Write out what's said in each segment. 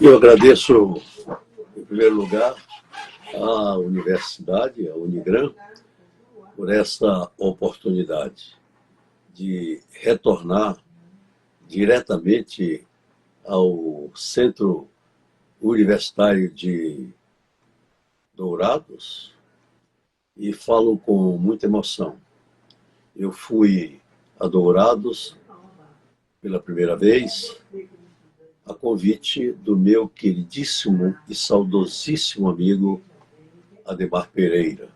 Eu agradeço, em primeiro lugar, à Universidade, a Unigran, por essa oportunidade de retornar diretamente ao Centro Universitário de Dourados e falo com muita emoção. Eu fui a Dourados pela primeira vez a convite do meu queridíssimo e saudosíssimo amigo Ademar Pereira.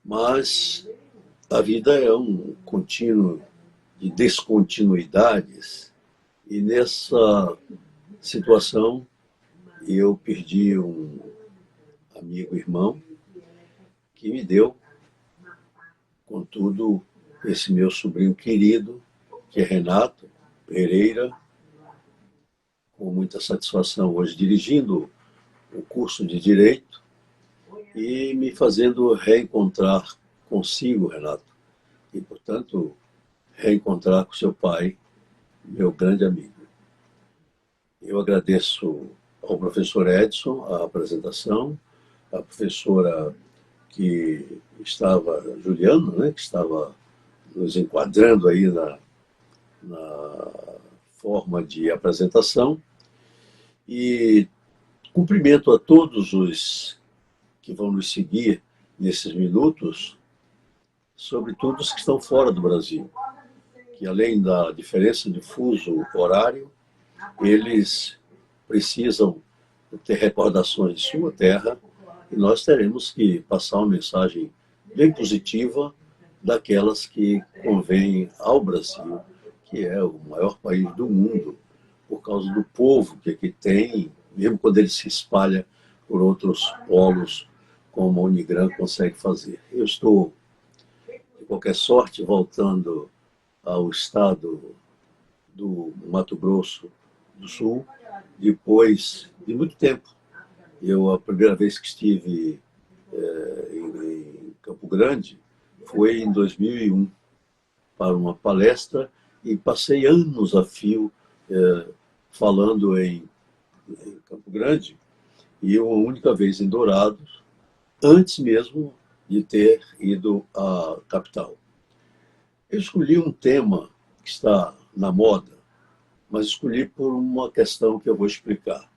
Mas a vida é um contínuo de descontinuidades e nessa situação eu perdi um amigo irmão que me deu, contudo, esse meu sobrinho querido, que é Renato Pereira, com muita satisfação hoje dirigindo o curso de Direito e me fazendo reencontrar consigo, Renato, e, portanto, reencontrar com seu pai, meu grande amigo. Eu agradeço ao professor Edson a apresentação, a professora que estava, Juliana, né, que estava nos enquadrando aí na forma de apresentação, e cumprimento a todos os que vão nos seguir nesses minutos, sobretudo os que estão fora do Brasil, que além da diferença de fuso horário, eles precisam ter recordações de sua terra e nós teremos que passar uma mensagem bem positiva daquelas que convêm ao Brasil, que é o maior país do mundo, por causa do povo que aqui tem, mesmo quando ele se espalha por outros polos, como a Unigran consegue fazer. Eu estou, de qualquer sorte, voltando ao estado do Mato Grosso do Sul, depois de muito tempo. A primeira vez que estive em Campo Grande foi em 2001, para uma palestra, e passei anos a fio falando em Campo Grande, e uma única vez em Dourados, antes mesmo de ter ido à capital. Eu escolhi um tema que está na moda, mas escolhi por uma questão que eu vou explicar.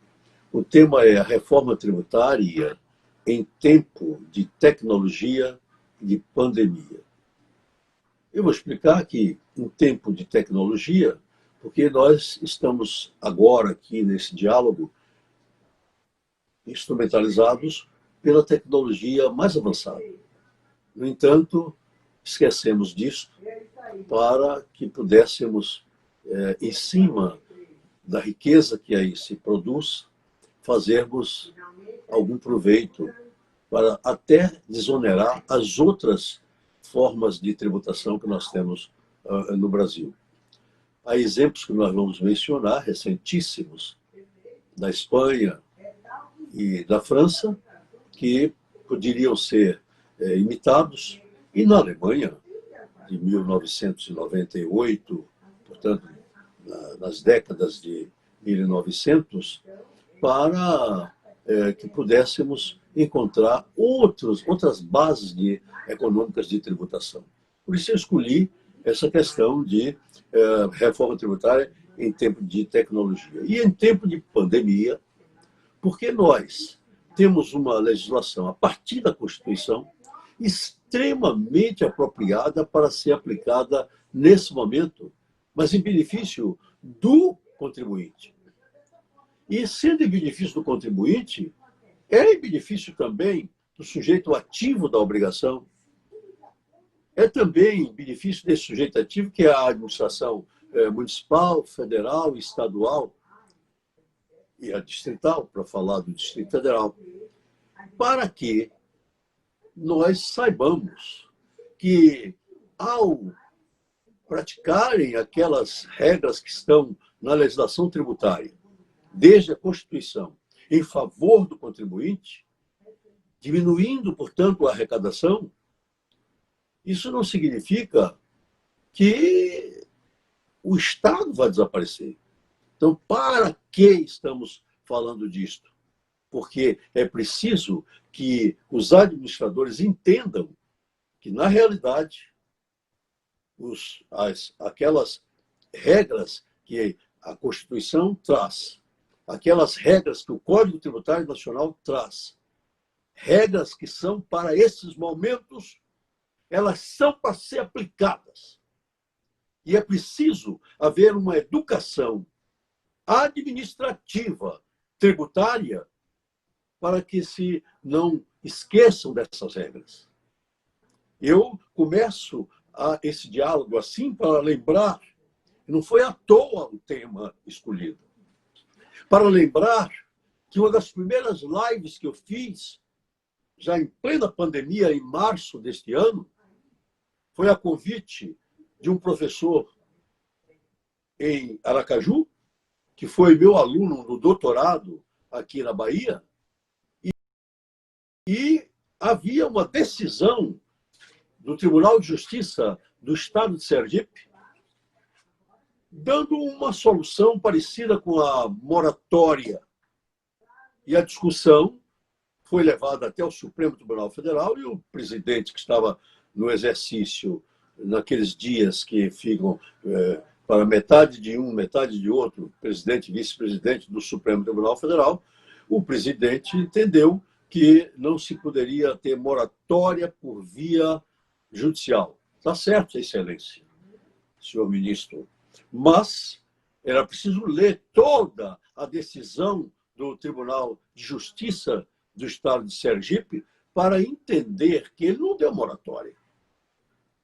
O tema é a reforma tributária em tempo de tecnologia e de pandemia. Eu vou explicar que em tempo de tecnologia, porque nós estamos agora aqui nesse diálogo instrumentalizados pela tecnologia mais avançada. No entanto, esquecemos disso para que pudéssemos, em cima da riqueza que aí se produz, fazermos algum proveito para até desonerar as outras formas de tributação que nós temos no Brasil. Há exemplos que nós vamos mencionar, recentíssimos, da Espanha e da França, que poderiam ser imitados, e na Alemanha, de 1998, portanto, nas décadas de 1900, para que pudéssemos encontrar outras bases econômicas de tributação. Por isso eu escolhi essa questão de reforma tributária em tempo de tecnologia. E em tempo de pandemia, porque nós temos uma legislação, a partir da Constituição, extremamente apropriada para ser aplicada nesse momento, mas em benefício do contribuinte. E sendo em benefício do contribuinte, é em benefício também do sujeito ativo da obrigação, é também em benefício desse sujeito ativo, que é a administração municipal, federal, estadual e a distrital, para falar do Distrito Federal, para que nós saibamos que, ao praticarem aquelas regras que estão na legislação tributária, desde a Constituição, em favor do contribuinte, diminuindo, portanto, a arrecadação, isso não significa que o Estado vai desaparecer. Então, para que estamos falando disto? Porque é preciso que os administradores entendam que, na realidade, aquelas regras que a Constituição traz, aquelas regras que o Código Tributário Nacional traz, regras que são para esses momentos, elas são para ser aplicadas. E é preciso haver uma educação administrativa, tributária, para que se não esqueçam dessas regras. Eu começo esse diálogo assim para lembrar, não foi à toa o tema escolhido, para lembrar que uma das primeiras lives que eu fiz, já em plena pandemia, em março deste ano, foi a convite de um professor em Aracaju, que foi meu aluno no doutorado aqui na Bahia, e havia uma decisão do Tribunal de Justiça do Estado de Sergipe dando uma solução parecida com a moratória. E a discussão foi levada até o Supremo Tribunal Federal e o presidente que estava no exercício naqueles dias que ficam para metade de um, metade de outro, presidente e vice-presidente do Supremo Tribunal Federal, o presidente entendeu que não se poderia ter moratória por via judicial. Está certo, Excelência, senhor ministro. Mas era preciso ler toda a decisão do Tribunal de Justiça do Estado de Sergipe para entender que ele não deu moratória.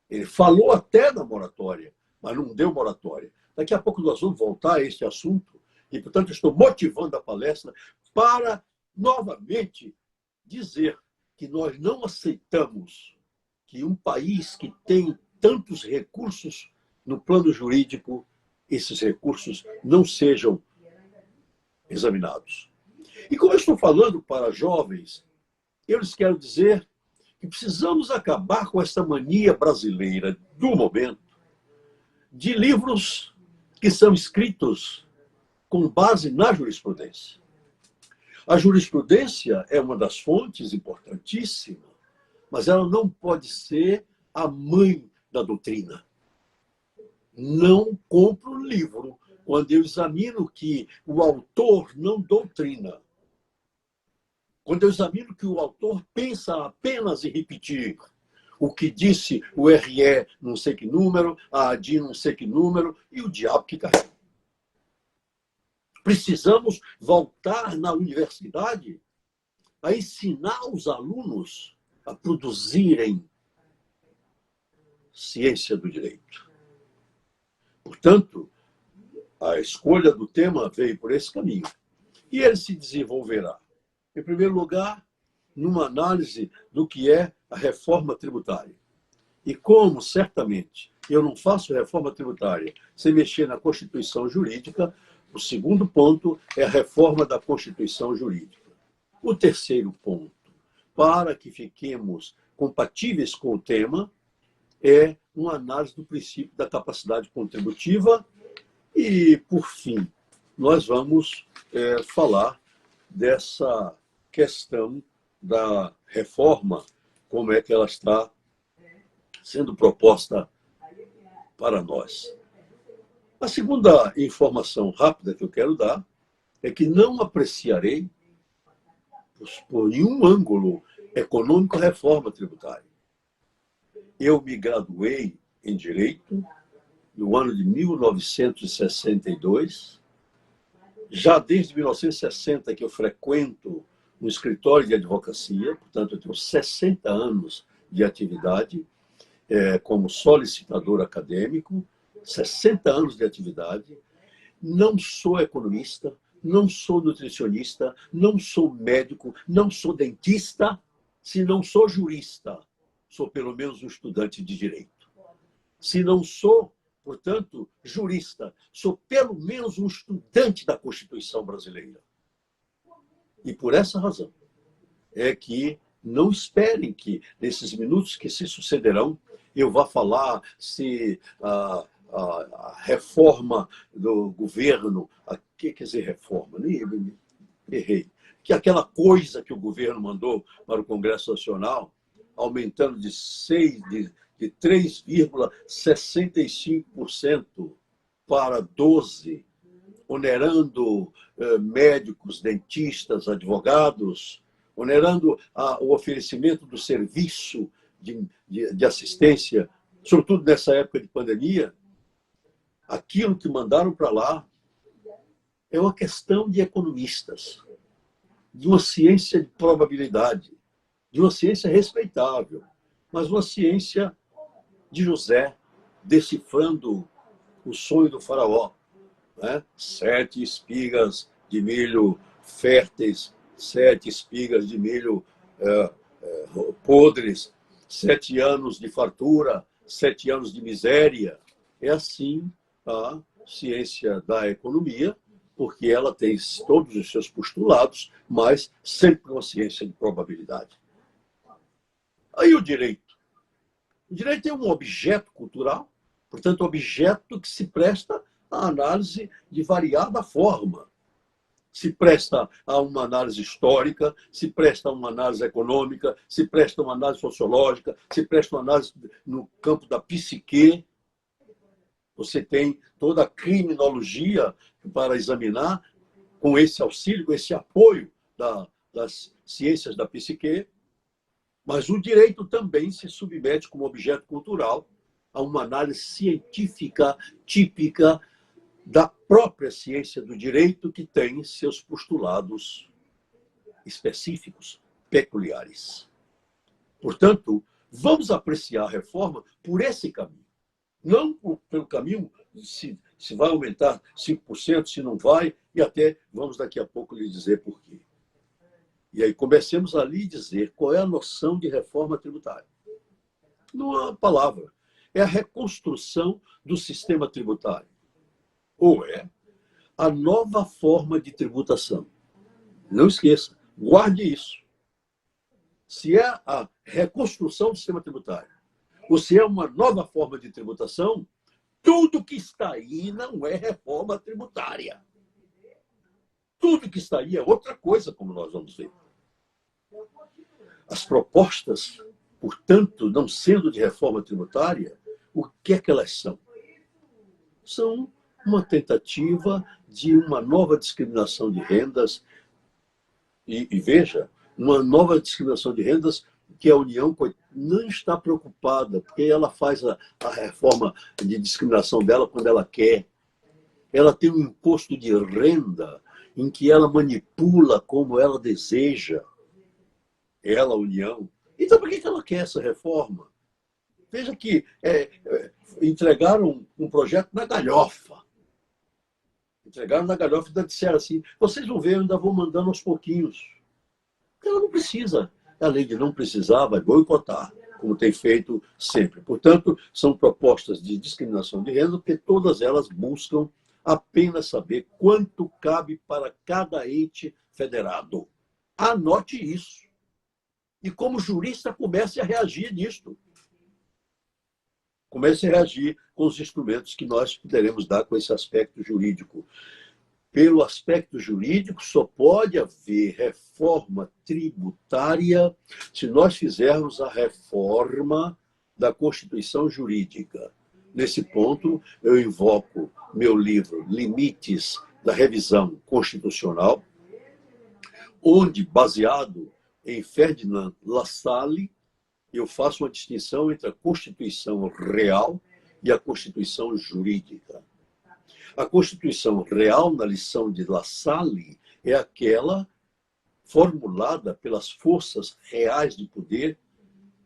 Ele falou até da moratória, mas não deu moratória. Daqui a pouco nós vamos voltar a este assunto e, portanto, estou motivando a palestra para, novamente, dizer que nós não aceitamos que um país que tem tantos recursos no plano jurídico, esses recursos não sejam examinados. E como eu estou falando para jovens, eu lhes quero dizer que precisamos acabar com essa mania brasileira do momento de livros que são escritos com base na jurisprudência. A jurisprudência é uma das fontes importantíssimas, mas ela não pode ser a mãe da doutrina. Não compro um livro quando eu examino que o autor não doutrina. Quando eu examino que o autor pensa apenas em repetir o que disse o RE não sei que número, a ADI não sei que número, e o diabo que carrega. Precisamos voltar na universidade a ensinar os alunos a produzirem ciência do direito. Portanto, a escolha do tema veio por esse caminho. E ele se desenvolverá, em primeiro lugar, numa análise do que é a reforma tributária. E como, certamente, eu não faço reforma tributária sem mexer na Constituição Jurídica, o segundo ponto é a reforma da Constituição Jurídica. O terceiro ponto, para que fiquemos compatíveis com o tema, é uma análise do princípio da capacidade contributiva e, por fim, nós vamos falar dessa questão da reforma, como é que ela está sendo proposta para nós. A segunda informação rápida que eu quero dar é que não apreciarei, por nenhum ângulo econômico, a reforma tributária. Eu me graduei em Direito no ano de 1962. Já desde 1960 que eu frequento um escritório de advocacia, portanto, eu tenho 60 anos de atividade como solicitador acadêmico, 60 anos de atividade. Não sou economista, não sou nutricionista, não sou médico, não sou dentista, se não sou jurista, sou pelo menos um estudante de direito. Se não sou, portanto, jurista, sou pelo menos um estudante da Constituição brasileira. E por essa razão é que não esperem que, nesses minutos que se sucederão, eu vá falar se a reforma do governo, quer dizer reforma? Errei. Que aquela coisa que o governo mandou para o Congresso Nacional, aumentando de 3,65% para 12%, onerando médicos, dentistas, advogados, onerando o oferecimento do serviço de assistência, sobretudo nessa época de pandemia. Aquilo que mandaram para lá é uma questão de economistas, de uma ciência de probabilidade, de uma ciência respeitável, mas uma ciência de José decifrando o sonho do faraó. Né? 7 espigas de milho férteis, 7 espigas de milho podres, 7 anos de fartura, 7 anos de miséria. É assim a ciência da economia, porque ela tem todos os seus postulados, mas sempre uma ciência de probabilidade. Aí o direito. O direito é um objeto cultural, portanto, objeto que se presta à análise de variada forma. Se presta a uma análise histórica, se presta a uma análise econômica, se presta a uma análise sociológica, se presta uma análise no campo da psique. Você tem toda a criminologia para examinar com esse auxílio, com esse apoio das ciências da psique. Mas o direito também se submete como objeto cultural a uma análise científica típica da própria ciência do direito, que tem seus postulados específicos, peculiares. Portanto, vamos apreciar a reforma por esse caminho. Não pelo caminho se vai aumentar 5%, se não vai, e até vamos daqui a pouco lhe dizer por quê. E aí comecemos ali a dizer qual é a noção de reforma tributária. Não é uma palavra, é a reconstrução do sistema tributário. Ou é a nova forma de tributação. Não esqueça, guarde isso. Se é a reconstrução do sistema tributário, ou se é uma nova forma de tributação, tudo que está aí não é reforma tributária. Tudo que está aí é outra coisa, como nós vamos ver. As propostas, portanto, não sendo de reforma tributária, o que é que elas são? São uma tentativa de uma nova discriminação de rendas e veja, uma nova discriminação de rendas que a União não está preocupada, porque ela faz a reforma de discriminação dela quando ela quer. Ela tem um imposto de renda em que ela manipula como ela deseja. Ela, a União. Então, por que ela quer essa reforma? Veja que entregaram um projeto na galhofa. Entregaram na galhofa e disseram assim, vocês vão ver, eu ainda vou mandando aos pouquinhos. Ela não precisa. Além de não precisar, vai boicotar, como tem feito sempre. Portanto, são propostas de discriminação de renda, porque todas elas buscam apenas saber quanto cabe para cada ente federado. Anote isso. E como jurista, comece a reagir nisto. Comece a reagir com os instrumentos que nós poderemos dar com esse aspecto jurídico. Pelo aspecto jurídico, só pode haver reforma tributária se nós fizermos a reforma da Constituição Jurídica. Nesse ponto, eu invoco meu livro Limites da Revisão Constitucional, onde, baseado em Ferdinand Lassalle, eu faço uma distinção entre a Constituição real e a Constituição jurídica. A Constituição real, na lição de Lassalle, é aquela formulada pelas forças reais de poder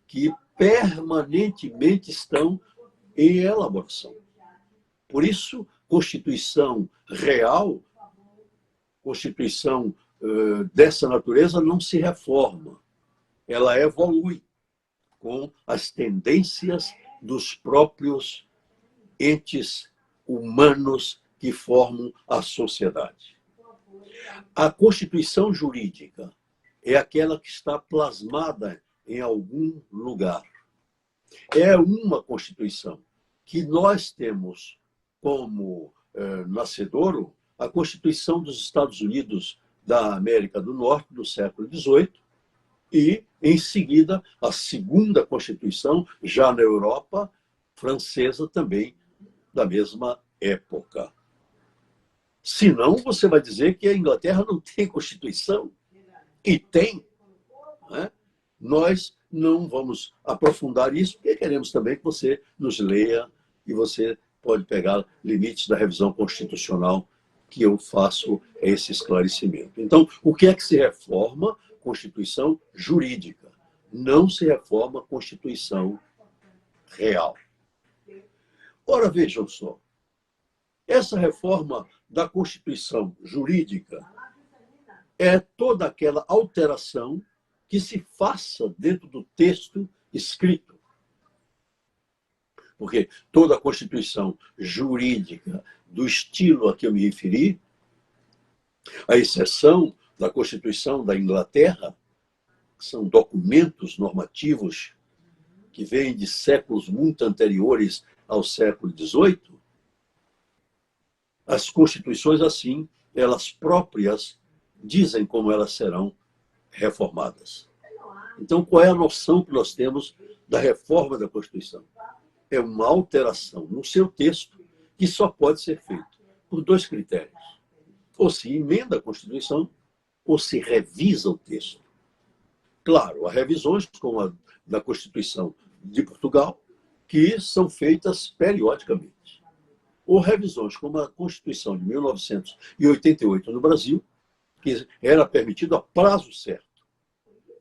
que permanentemente estão em elaboração. Por isso, Constituição real, Constituição dessa natureza não se reforma. Ela evolui com as tendências dos próprios entes humanos que formam a sociedade. A Constituição jurídica é aquela que está plasmada em algum lugar. É uma Constituição. que nós temos como nascedouro a Constituição dos Estados Unidos da América do Norte do século XVIII e, em seguida, a segunda Constituição, já na Europa, francesa também, da mesma época. Senão, você vai dizer que a Inglaterra não tem Constituição. E tem. Né? Nós não vamos aprofundar isso, porque queremos também que você nos leia e você pode pegar limites da revisão constitucional que eu faço esse esclarecimento. Então, o que é que se reforma? Constituição jurídica. Não se reforma a Constituição real. Ora, vejam só. Essa reforma da Constituição jurídica é toda aquela alteração que se faça dentro do texto escrito. Porque toda a Constituição jurídica do estilo a que eu me referi, à exceção da Constituição da Inglaterra, que são documentos normativos que vêm de séculos muito anteriores ao século XVIII, as constituições, assim, elas próprias dizem como elas serão reformadas. Então, qual é a noção que nós temos da reforma da Constituição? É uma alteração no seu texto que só pode ser feita por dois critérios. Ou se emenda a Constituição, ou se revisa o texto. Claro, há revisões, como a da Constituição de Portugal, que são feitas periodicamente. Ou revisões, como a Constituição de 1988 no Brasil, que era permitido a prazo certo.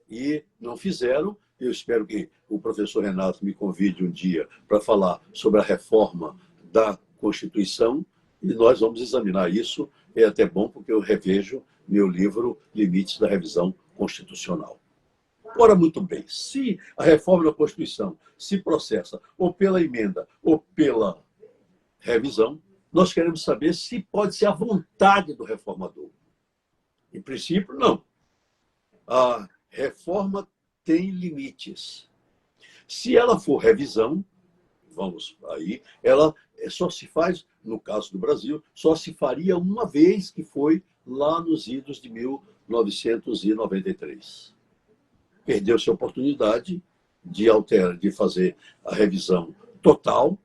E não fizeram. Eu espero que o professor Renato me convide um dia para falar sobre a reforma da Constituição, e nós vamos examinar isso. É até bom, porque eu revejo meu livro Limites da Revisão Constitucional. Ora, muito bem, se a reforma da Constituição se processa ou pela emenda ou pela revisão, nós queremos saber se pode ser a vontade do reformador. Em princípio, não. A reforma tem limites. Se ela for revisão, vamos aí, ela só se faz, no caso do Brasil, só se faria uma vez, que foi lá nos idos de 1993. Perdeu-se a oportunidade de fazer a revisão total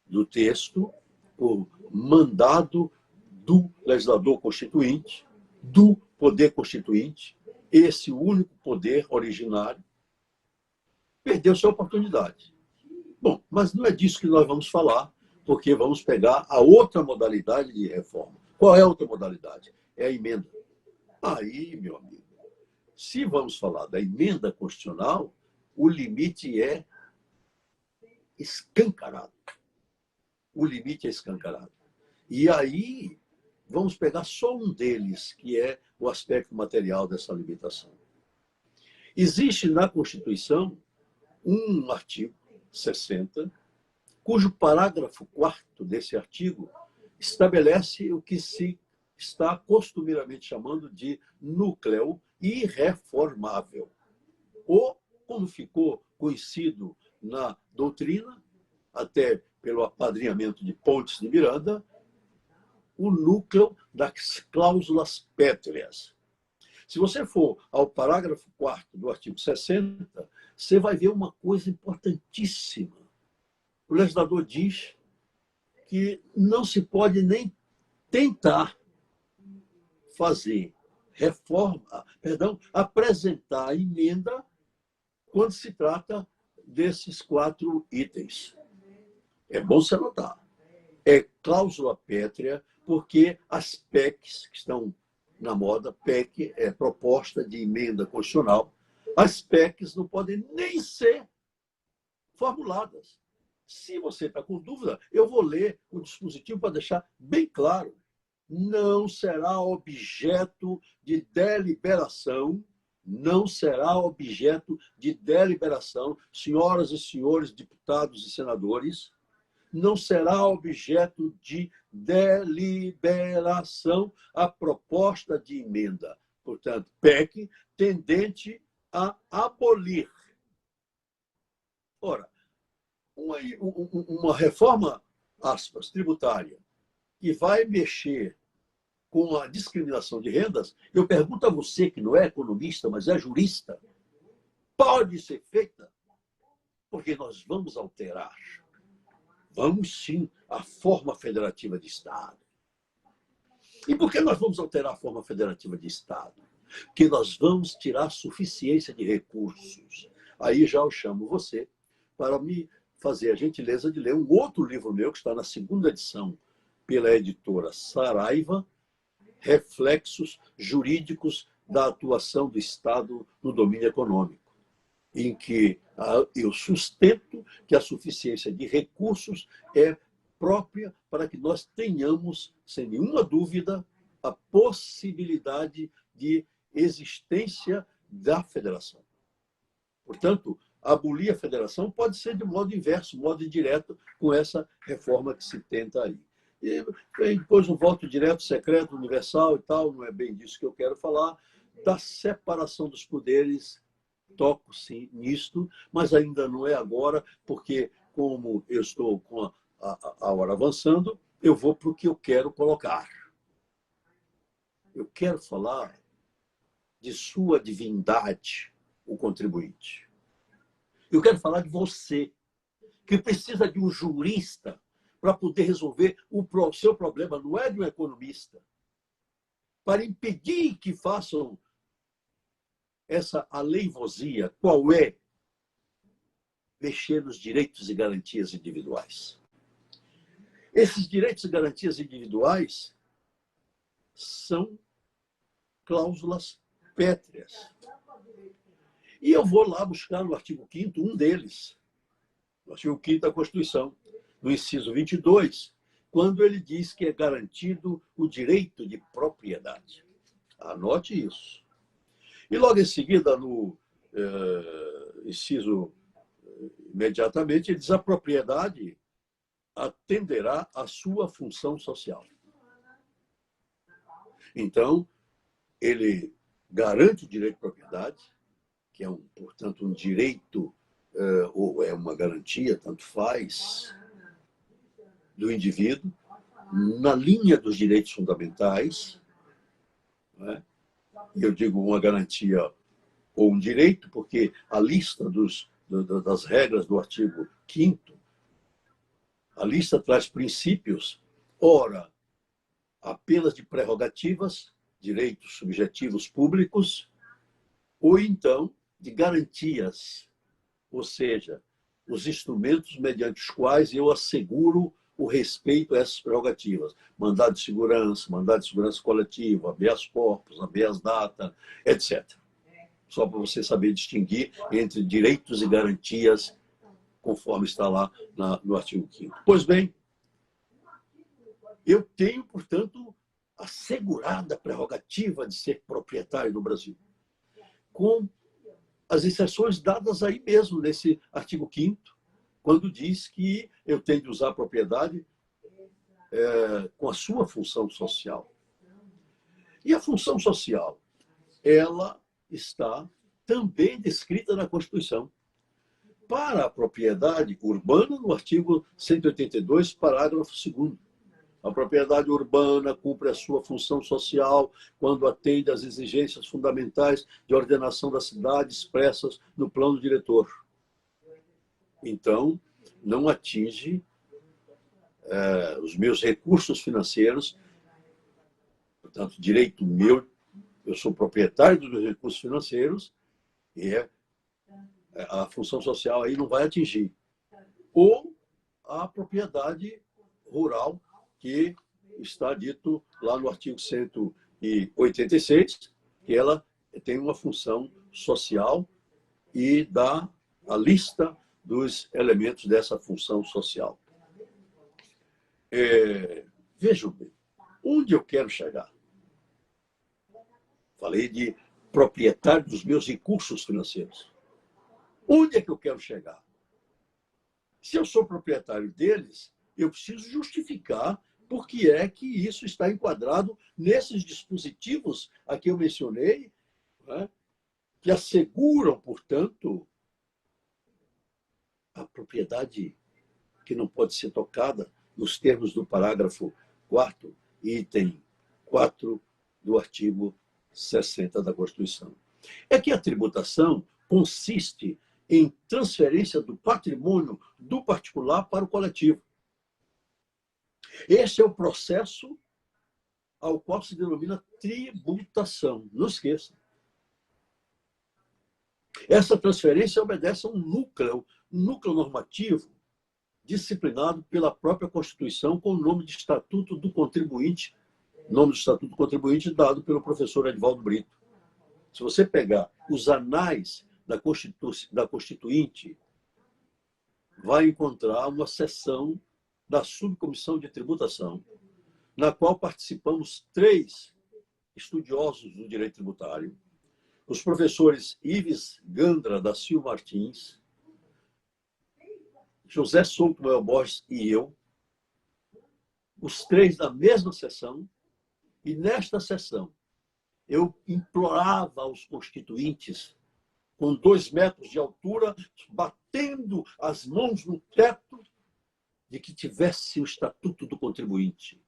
do texto por mandado do legislador constituinte, do poder constituinte, esse único poder originário. Perdeu-se a oportunidade. Bom, mas não é disso que nós vamos falar, porque vamos pegar a outra modalidade de reforma. Qual é a outra modalidade? É a emenda. Aí, meu amigo, se vamos falar da emenda constitucional, o limite é escancarado. O limite é escancarado. E aí, vamos pegar só um deles, que é o aspecto material dessa limitação. Existe na Constituição um artigo 60, cujo parágrafo 4º desse artigo estabelece o que se está costumeiramente chamando de núcleo irreformável. Ou, como ficou conhecido na doutrina, até pelo apadrinhamento de Pontes de Miranda, o núcleo das cláusulas pétreas. Se você for ao parágrafo 4º do artigo 60, você vai ver uma coisa importantíssima. O legislador diz que não se pode nem tentar fazer apresentar a emenda quando se trata desses 4 itens. É bom se anotar. É cláusula pétrea, porque as PECs que estão na moda, PEC é proposta de emenda constitucional, as PECs não podem nem ser formuladas. Se você está com dúvida, eu vou ler o dispositivo para deixar bem claro. Não será objeto de deliberação, não será objeto de deliberação, senhoras e senhores deputados e senadores, não será objeto de deliberação a proposta de emenda. Portanto, PEC tendente a abolir. Ora, uma reforma, aspas, tributária, que vai mexer com a discriminação de rendas, eu pergunto a você, que não é economista, mas é jurista, pode ser feita? Porque nós vamos alterar, vamos sim, a forma federativa de Estado. E por que nós vamos alterar a forma federativa de Estado? Porque nós vamos tirar suficiência de recursos. Aí já eu chamo você para me fazer a gentileza de ler um outro livro meu, que está na segunda edição, pela editora Saraiva, Reflexos Jurídicos da Atuação do Estado no Domínio Econômico, em que eu sustento que a suficiência de recursos é própria para que nós tenhamos, sem nenhuma dúvida, a possibilidade de existência da federação. Portanto, abolir a federação pode ser de modo inverso, modo indireto, com essa reforma que se tenta aí. E depois um voto direto, secreto, universal e tal, não é bem disso que eu quero falar, da separação dos poderes, toco sim nisto, mas ainda não é agora, porque como eu estou com a hora avançando, eu vou para o que eu quero colocar. Eu quero falar de sua divindade, o contribuinte. Eu quero falar de você, que precisa de um jurista para poder resolver o seu problema, não é de um economista, para impedir que façam essa aleivosia. Qual é? Mexer nos direitos e garantias individuais. Esses direitos e garantias individuais são cláusulas pétreas. E eu vou lá buscar no artigo 5º um deles, no artigo 5º da Constituição, no inciso 22, quando ele diz que é garantido o direito de propriedade. Anote isso. E logo em seguida, no inciso imediatamente, ele diz: a propriedade atenderá à sua função social. Então, ele garante o direito de propriedade, que é, portanto, um direito, ou é uma garantia, tanto faz, do indivíduo, na linha dos direitos fundamentais. Né? Eu digo uma garantia ou um direito, porque a lista das regras do artigo 5º, a lista traz princípios, ora, apenas de prerrogativas, direitos subjetivos públicos, ou então de garantias, ou seja, os instrumentos mediante os quais eu asseguro o respeito a essas prerrogativas. Mandado de segurança coletiva, habeas corpus, habeas data, etc. Só para você saber distinguir entre direitos e garantias, conforme está lá no artigo 5º. Pois bem, eu tenho, portanto, assegurada a prerrogativa de ser proprietário no Brasil, com as exceções dadas aí mesmo, nesse artigo 5º, quando diz que eu tenho de usar a propriedade com a sua função social. E a função social, ela está também descrita na Constituição. Para a propriedade urbana, no artigo 182, parágrafo 2º. A propriedade urbana cumpre a sua função social quando atende às exigências fundamentais de ordenação da cidade expressas no plano diretor. Então, não atinge os meus recursos financeiros, portanto, direito meu, eu sou proprietário dos meus recursos financeiros, e a função social aí não vai atingir. Ou a propriedade rural, que está dito lá no artigo 186, que ela tem uma função social e dá a lista dos elementos dessa função social. Vejam bem, onde eu quero chegar? Falei de proprietário dos meus recursos financeiros. Onde é que eu quero chegar? Se eu sou proprietário deles, eu preciso justificar por que é que isso está enquadrado nesses dispositivos a que eu mencionei, né, que asseguram, portanto, a propriedade que não pode ser tocada nos termos do parágrafo 4º, item 4 do artigo 60 da Constituição. É que a tributação consiste em transferência do patrimônio do particular para o coletivo. Esse é o processo ao qual se denomina tributação. Não esqueça. Essa transferência obedece a um núcleo normativo disciplinado pela própria Constituição com o nome de Estatuto do Contribuinte, nome do Estatuto do Contribuinte dado pelo professor Edivaldo Brito. Se você pegar os anais da Constituinte, vai encontrar uma seção da Subcomissão de Tributação, na qual participamos 3 estudiosos do direito tributário, os professores Ives Gandra da Silva Martins, José Souto Mel Borges e eu, os 3 da mesma sessão, e nesta sessão eu implorava aos constituintes, com 2 metros de altura, batendo as mãos no teto, de que tivesse o Estatuto do Contribuinte.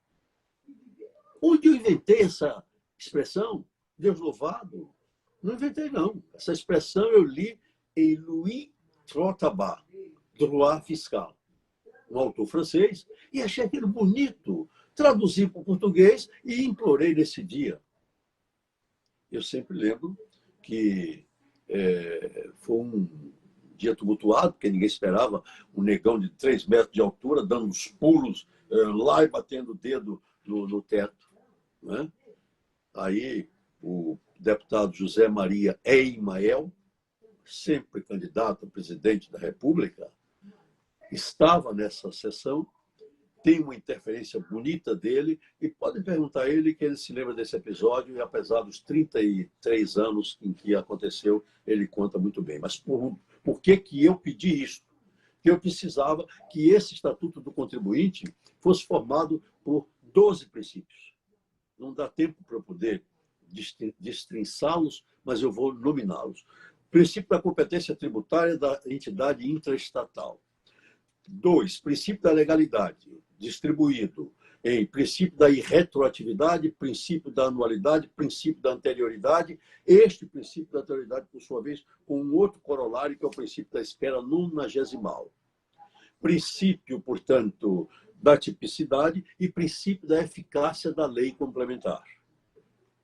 Onde eu inventei essa expressão? Deus louvado. Não inventei, não. Essa expressão eu li em Louis Trottebat, Droit Fiscal, um autor francês, e achei aquilo bonito. Traduzi para o português e implorei nesse dia. Eu sempre lembro que foi um dia tumultuado, porque ninguém esperava um negão de 3 metros de altura, dando uns pulos lá e batendo o dedo no teto. Né? Aí o deputado José Maria Eimael, sempre candidato a presidente da República, estava nessa sessão, tem uma interferência bonita dele, e podem perguntar a ele que ele se lembra desse episódio, e apesar dos 33 anos em que aconteceu, ele conta muito bem. Mas por que eu pedi isso? Porque eu precisava que esse Estatuto do Contribuinte fosse formado por 12 princípios. Não dá tempo para eu poder destrinçá-los, mas eu vou nominá-los. Princípio da competência tributária da entidade intraestatal. 2, princípio da legalidade, distribuído em princípio da irretroatividade, princípio da anualidade, princípio da anterioridade. Este princípio da anterioridade, por sua vez, com um outro corolário, que é o princípio da espera nonagesimal. Princípio, portanto, da tipicidade e princípio da eficácia da lei complementar.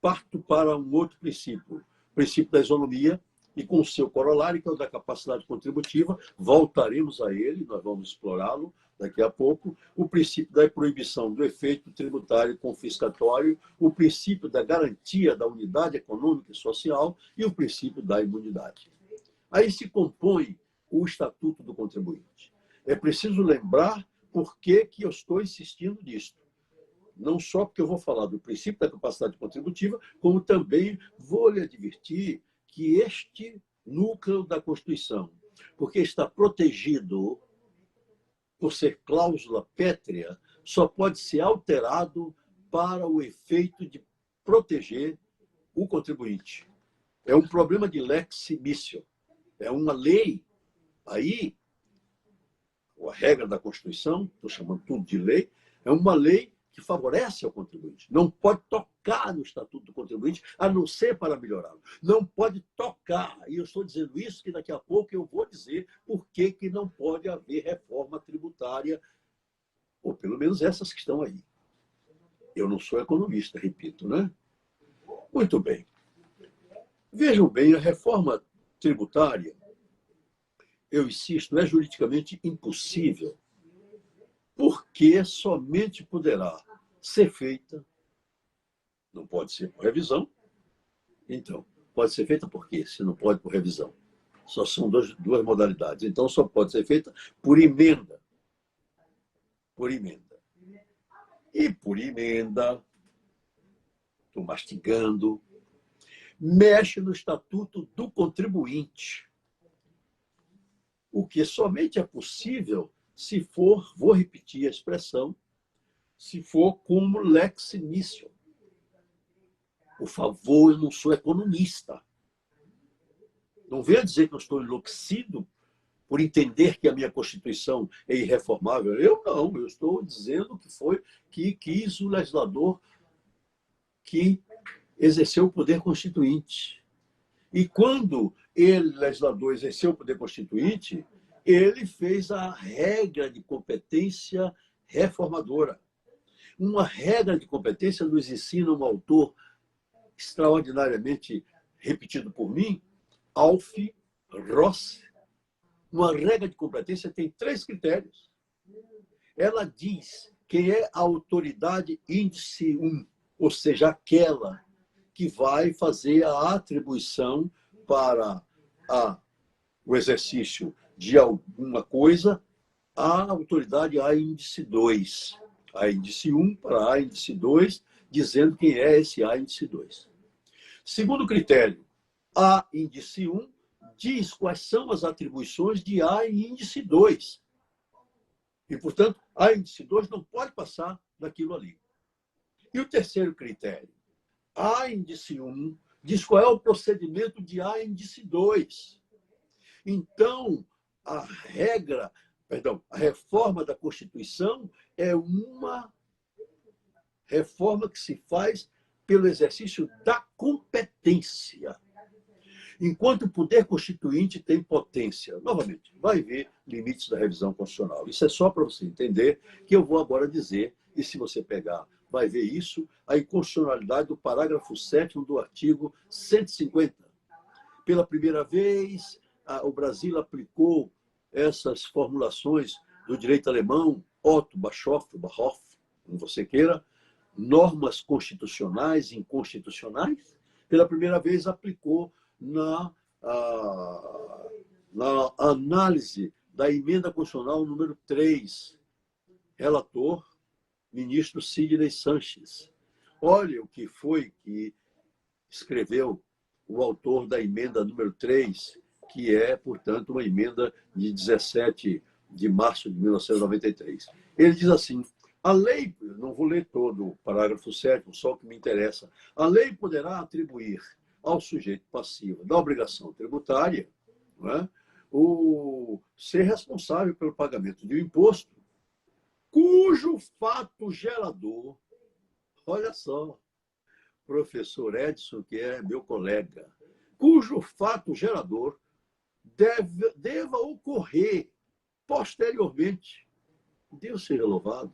Parto para um outro princípio, princípio da isonomia, e com o seu corolário, que é o da capacidade contributiva, voltaremos a ele, nós vamos explorá-lo daqui a pouco, o princípio da proibição do efeito tributário confiscatório, o princípio da garantia da unidade econômica e social e o princípio da imunidade. Aí se compõe o Estatuto do Contribuinte. É preciso lembrar por que eu estou insistindo nisso. Não só porque eu vou falar do princípio da capacidade contributiva, como também vou lhe advertir que este núcleo da Constituição, porque está protegido por ser cláusula pétrea, só pode ser alterado para o efeito de proteger o contribuinte. É um problema de lex miscio. É uma lei. Aí, a regra da Constituição, estou chamando tudo de lei, é uma lei que favorece ao contribuinte. Não pode tocar no Estatuto do Contribuinte, a não ser para melhorá-lo. Não pode tocar. E eu estou dizendo isso, que daqui a pouco eu vou dizer por que não pode haver reforma tributária, ou pelo menos essas que estão aí. Eu não sou economista, repito, né? Muito bem. Vejam bem, a reforma tributária, eu insisto, é juridicamente impossível, porque somente poderá ser feita, não pode ser por revisão. Então, pode ser feita por quê? Se não pode por revisão. Só são duas modalidades. Então, só pode ser feita por emenda. Por emenda. E por emenda, estou mastigando, mexe no Estatuto do Contribuinte. O que somente é possível se for, vou repetir a expressão, se for como lex miscio. Por favor, eu não sou economista. Não venha dizer que eu estou enlouquecido por entender que a minha Constituição é irreformável. Eu não, eu estou dizendo que foi que quis o legislador que exerceu o poder constituinte. E quando ele, legislador, exerceu o poder constituinte, ele fez a regra de competência reformadora. Uma regra de competência nos ensina um autor extraordinariamente repetido por mim, Alf Ross. Uma regra de competência tem 3 critérios. Ela diz quem é a autoridade índice 1, ou seja, aquela que vai fazer a atribuição para o exercício de alguma coisa à autoridade A índice 2. A índice 1 para A índice 2, dizendo quem é esse A índice 2. Segundo critério, A índice 1 diz quais são as atribuições de A em índice 2. E, portanto, A índice 2 não pode passar daquilo ali. E o terceiro critério, A índice 1 diz qual é o procedimento de A índice 2. Então, a reforma da Constituição é uma reforma que se faz pelo exercício da competência. Enquanto o poder constituinte tem potência. Novamente, vai ver limites da revisão constitucional. Isso é só para você entender que eu vou agora dizer, e se você pegar, vai ver isso, a inconstitucionalidade do parágrafo 7º do artigo 150. Pela primeira vez, o Brasil aplicou essas formulações do direito alemão, Otto Bischoff, como você queira, normas constitucionais e inconstitucionais, pela primeira vez aplicou na análise da emenda constitucional número 3, relator, ministro Sidney Sanches. Olha o que foi que escreveu o autor da emenda número 3, que é, portanto, uma emenda de 17 de março de 1993. Ele diz assim, a lei, não vou ler todo o parágrafo 7º, só o que me interessa, a lei poderá atribuir ao sujeito passivo da obrigação tributária, não é, o ser responsável pelo pagamento de um imposto, cujo fato gerador, olha só, professor Edson, que é meu colega, cujo fato gerador deva ocorrer posteriormente, Deus seja louvado,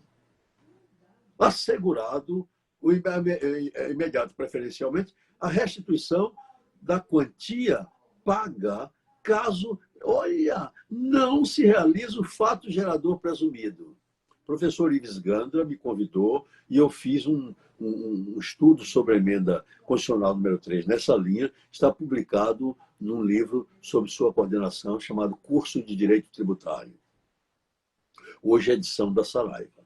assegurado o imediato, preferencialmente, a restituição da quantia paga caso, olha, não se realize o fato gerador presumido. O professor Ives Gandra me convidou e eu fiz um estudo sobre a emenda constitucional número 3 nessa linha, está publicado num livro sobre sua coordenação chamado Curso de Direito Tributário. Hoje é edição da Saraiva.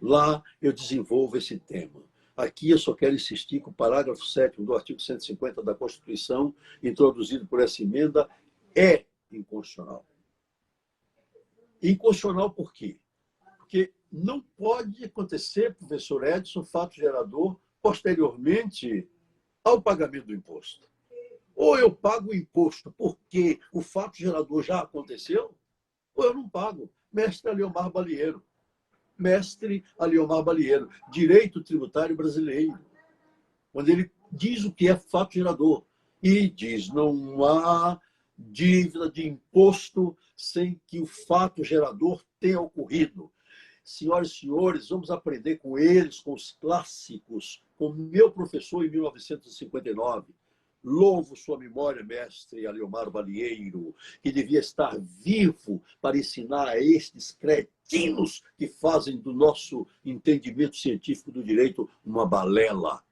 Lá eu desenvolvo esse tema. Aqui eu só quero insistir que o parágrafo 7º do artigo 150 da Constituição, introduzido por essa emenda, é inconstitucional. Inconstitucional por quê? Porque não pode acontecer, professor Edson, fato gerador posteriormente ao pagamento do imposto. Ou eu pago o imposto porque o fato gerador já aconteceu, ou eu não pago. Mestre Aliomar Balieiro. Mestre Aliomar Balieiro, Direito Tributário Brasileiro, quando ele diz o que é fato gerador. E diz, não há dívida de imposto sem que o fato gerador tenha ocorrido. Senhoras e senhores, vamos aprender com eles, com os clássicos, com meu professor em 1959. Louvo sua memória, mestre Aliomar Balieiro, que devia estar vivo para ensinar a estes cretinos que fazem do nosso entendimento científico do direito uma balela.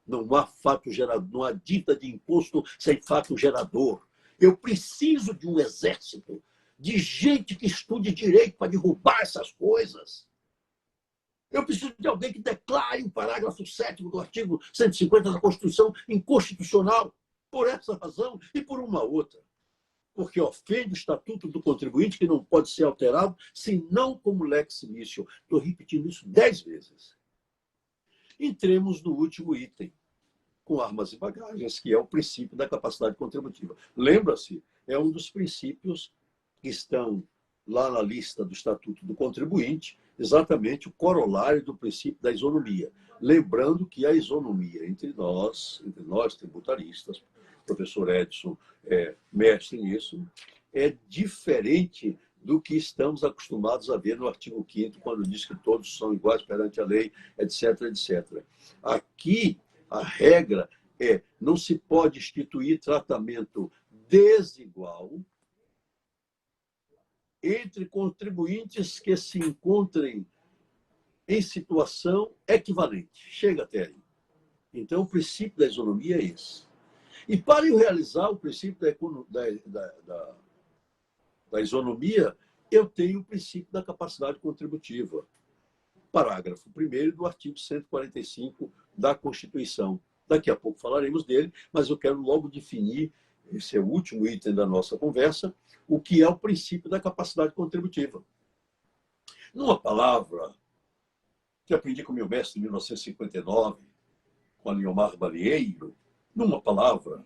Não há fato gerador, não há dívida de imposto sem fato gerador. Eu preciso de um exército de gente que estude direito para derrubar essas coisas. Eu preciso de alguém que declare o parágrafo 7º do artigo 150 da Constituição inconstitucional, por essa razão e por uma outra. Porque ofende o Estatuto do Contribuinte, que não pode ser alterado, senão como lex initio. Estou repetindo isso 10 vezes. Entremos no último item, com armas e bagagens, que é o princípio da capacidade contributiva. Lembra-se, é um dos princípios que estão lá na lista do Estatuto do Contribuinte, exatamente o corolário do princípio da isonomia. Lembrando que a isonomia entre nós tributaristas, o professor Edson é mestre nisso, é diferente do que estamos acostumados a ver no artigo 5º, quando diz que todos são iguais perante a lei, etc, etc. Aqui, a regra é, não se pode instituir tratamento desigual entre contribuintes que se encontrem em situação equivalente. Chega até aí. Então, o princípio da isonomia é esse. E para eu realizar o princípio da isonomia, eu tenho o princípio da capacidade contributiva. Parágrafo 1º do artigo 145 da Constituição. Daqui a pouco falaremos dele, mas eu quero logo definir, esse é o último item da nossa conversa, o que é o princípio da capacidade contributiva. Numa palavra que aprendi com meu mestre em 1959, com a Liomar Balieiro, numa palavra,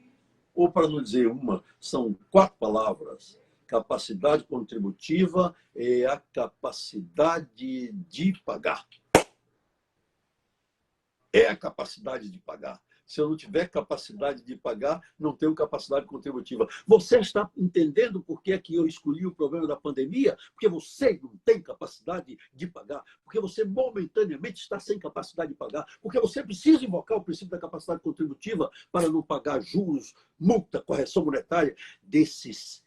ou para não dizer uma, são 4 palavras. Capacidade contributiva é a capacidade de pagar. É a capacidade de pagar. Se eu não tiver capacidade de pagar, não tenho capacidade contributiva. Você está entendendo por que é que eu escolhi o problema da pandemia? Porque você não tem capacidade de pagar. Porque você momentaneamente está sem capacidade de pagar. Porque você precisa invocar o princípio da capacidade contributiva para não pagar juros, multa, correção monetária desses.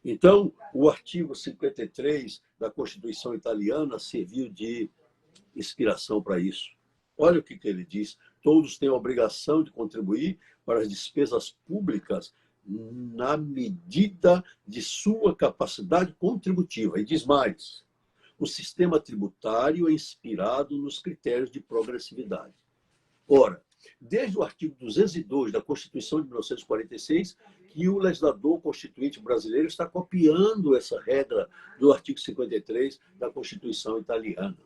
Então, o artigo 53 da Constituição italiana serviu de inspiração para isso. Olha o que ele diz. Todos têm a obrigação de contribuir para as despesas públicas na medida de sua capacidade contributiva. E diz mais, o sistema tributário é inspirado nos critérios de progressividade. Ora, desde o artigo 202 da Constituição de 1946, que o legislador constituinte brasileiro está copiando essa regra do artigo 53 da Constituição italiana.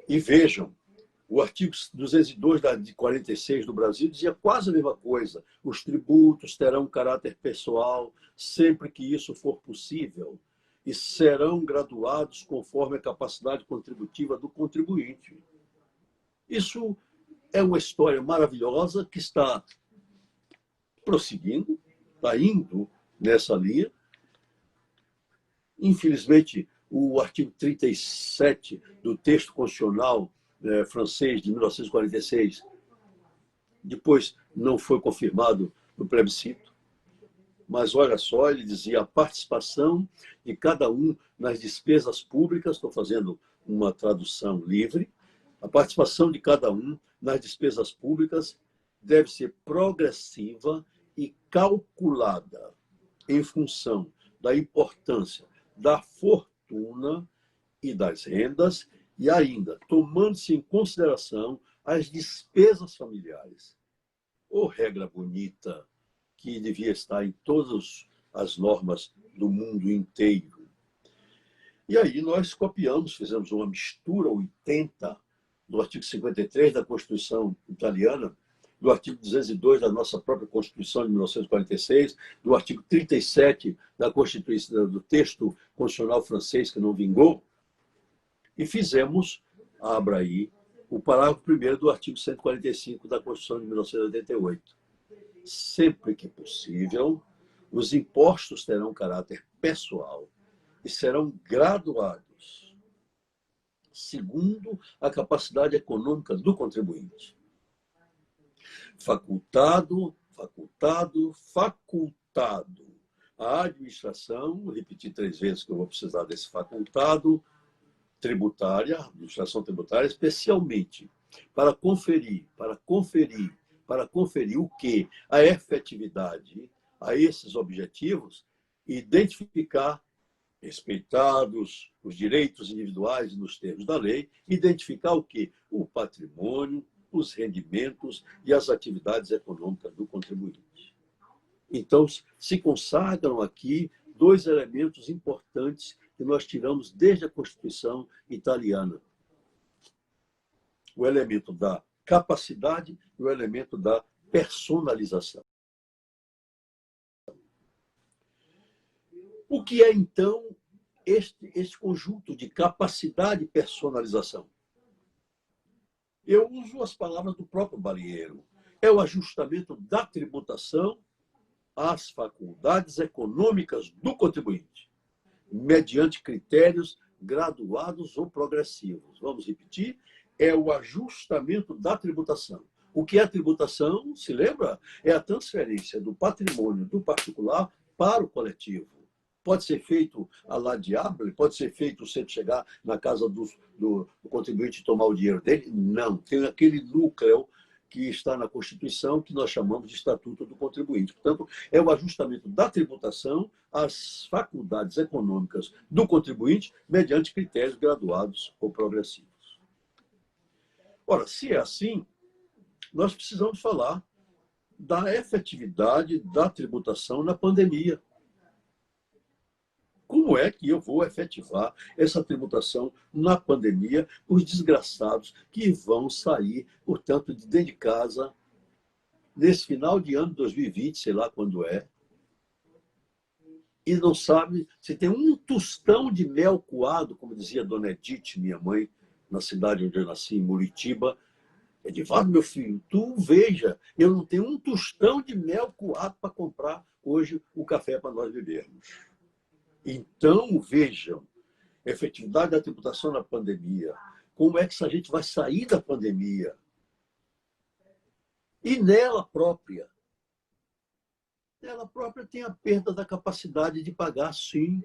E vejam, o artigo 202 de 46 do Brasil dizia quase a mesma coisa. Os tributos terão caráter pessoal sempre que isso for possível e serão graduados conforme a capacidade contributiva do contribuinte. Isso é uma história maravilhosa que está prosseguindo, está indo nessa linha. Infelizmente, o artigo 37 do texto constitucional francês de 1946, depois não foi confirmado no plebiscito, mas olha só, ele dizia a participação de cada um nas despesas públicas, estou fazendo uma tradução livre, a participação de cada um nas despesas públicas deve ser progressiva e calculada em função da importância da fortuna e das rendas e ainda tomando-se em consideração as despesas familiares. Ô, regra bonita que devia estar em todas as normas do mundo inteiro. E aí nós copiamos, fizemos uma mistura 80 do artigo 53 da Constituição italiana, do artigo 202 da nossa própria Constituição de 1946, do artigo 37 da Constituição, do texto constitucional francês que não vingou, e fizemos, abra aí, o parágrafo 1º do artigo 145 da Constituição de 1988. Sempre que possível, os impostos terão caráter pessoal e serão graduados segundo a capacidade econômica do contribuinte. Facultado. A administração, vou repetir 3 vezes que eu vou precisar desse facultado, tributária, administração tributária, especialmente para conferir o quê? A efetividade a esses objetivos, identificar, respeitados os direitos individuais nos termos da lei, identificar o quê? O patrimônio, os rendimentos e as atividades econômicas do contribuinte. Então, se consagram aqui 2 elementos importantes que nós tiramos desde a Constituição italiana. O elemento da capacidade e o elemento da personalização. O que é, então, este conjunto de capacidade e personalização? Eu uso as palavras do próprio Balieiro. É o ajustamento da tributação às faculdades econômicas do contribuinte, mediante critérios graduados ou progressivos. Vamos repetir? É o ajustamento da tributação. O que é a tributação? Se lembra? É a transferência do patrimônio do particular para o coletivo. Pode ser feito à la diable? Pode ser feito sem chegar na casa do contribuinte e tomar o dinheiro dele? Não. Tem aquele núcleo que está na Constituição, que nós chamamos de Estatuto do Contribuinte. Portanto, é o ajustamento da tributação às faculdades econômicas do contribuinte mediante critérios graduados ou progressivos. Ora, se é assim, nós precisamos falar da efetividade da tributação na pandemia. Como é que eu vou efetivar essa tributação na pandemia, os desgraçados que vão sair, portanto, de dentro de casa, nesse final de ano de 2020, sei lá quando é, e não sabe se tem um tostão de mel coado, como dizia Dona Edith, minha mãe, na cidade onde eu nasci, em Muritiba. Edivaldo, meu filho, tu veja, eu não tenho um tostão de mel coado para comprar hoje o café para nós bebermos. Então, vejam, efetividade da tributação na pandemia. Como é que essa gente vai sair da pandemia? E nela própria tem a perda da capacidade de pagar, sim.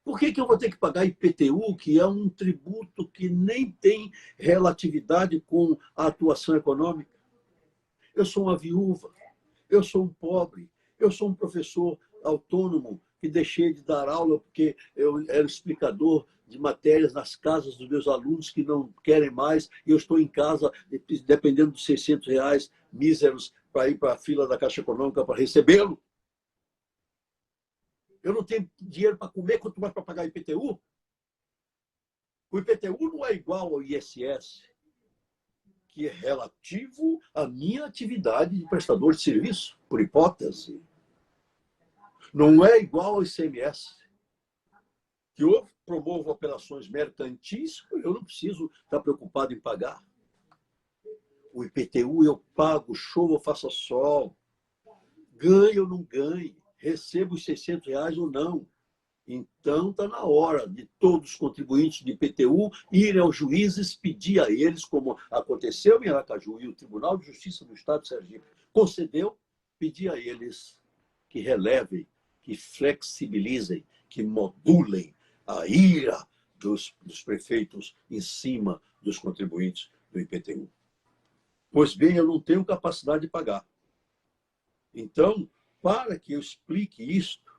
Por que eu vou ter que pagar IPTU, que é um tributo que nem tem relatividade com a atuação econômica? Eu sou uma viúva, eu sou um pobre, eu sou um professor autônomo que deixei de dar aula porque eu era explicador de matérias nas casas dos meus alunos que não querem mais, e eu estou em casa dependendo dos R$ 600 míseros para ir para a fila da Caixa Econômica para recebê-lo. Eu não tenho dinheiro para comer, quanto mais para pagar IPTU. O IPTU não é igual ao ISS, que é relativo à minha atividade de prestador de serviço, por hipótese. Não é igual ao ICMS, que eu promovo operações mercantis, eu não preciso estar preocupado em pagar. O IPTU eu pago, chova ou faça sol, ganhe ou não ganhe, recebo os R$ 600 ou não. Então está na hora de todos os contribuintes de IPTU irem aos juízes, pedir a eles, como aconteceu em Aracaju, e o Tribunal de Justiça do Estado de Sergipe concedeu, pedir a eles que relevem, que flexibilizem, que modulem a ira dos prefeitos em cima dos contribuintes do IPTU. Pois bem, eu não tenho capacidade de pagar. Então, para que eu explique isto,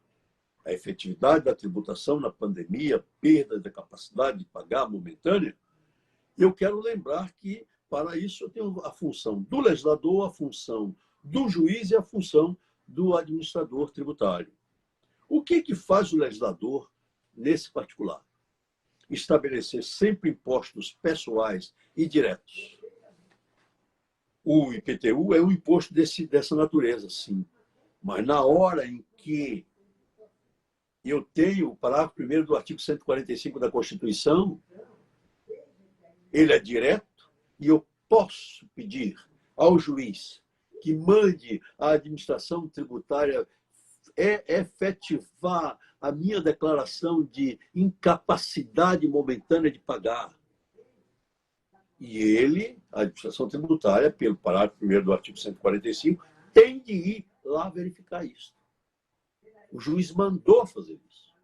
a efetividade da tributação na pandemia, perda da capacidade de pagar momentânea, eu quero lembrar que, para isso, eu tenho a função do legislador, a função do juiz e a função do administrador tributário. O que faz o legislador nesse particular? Estabelecer sempre impostos pessoais e diretos. O IPTU é um imposto dessa natureza, sim. Mas na hora em que eu tenho o parágrafo 1º do artigo 145 da Constituição, ele é direto e eu posso pedir ao juiz que mande a administração tributária efetivar a minha declaração de incapacidade momentânea de pagar. E ele, a administração tributária, pelo parágrafo 1º do artigo 145, tem de ir lá verificar isso. O juiz mandou fazer isso.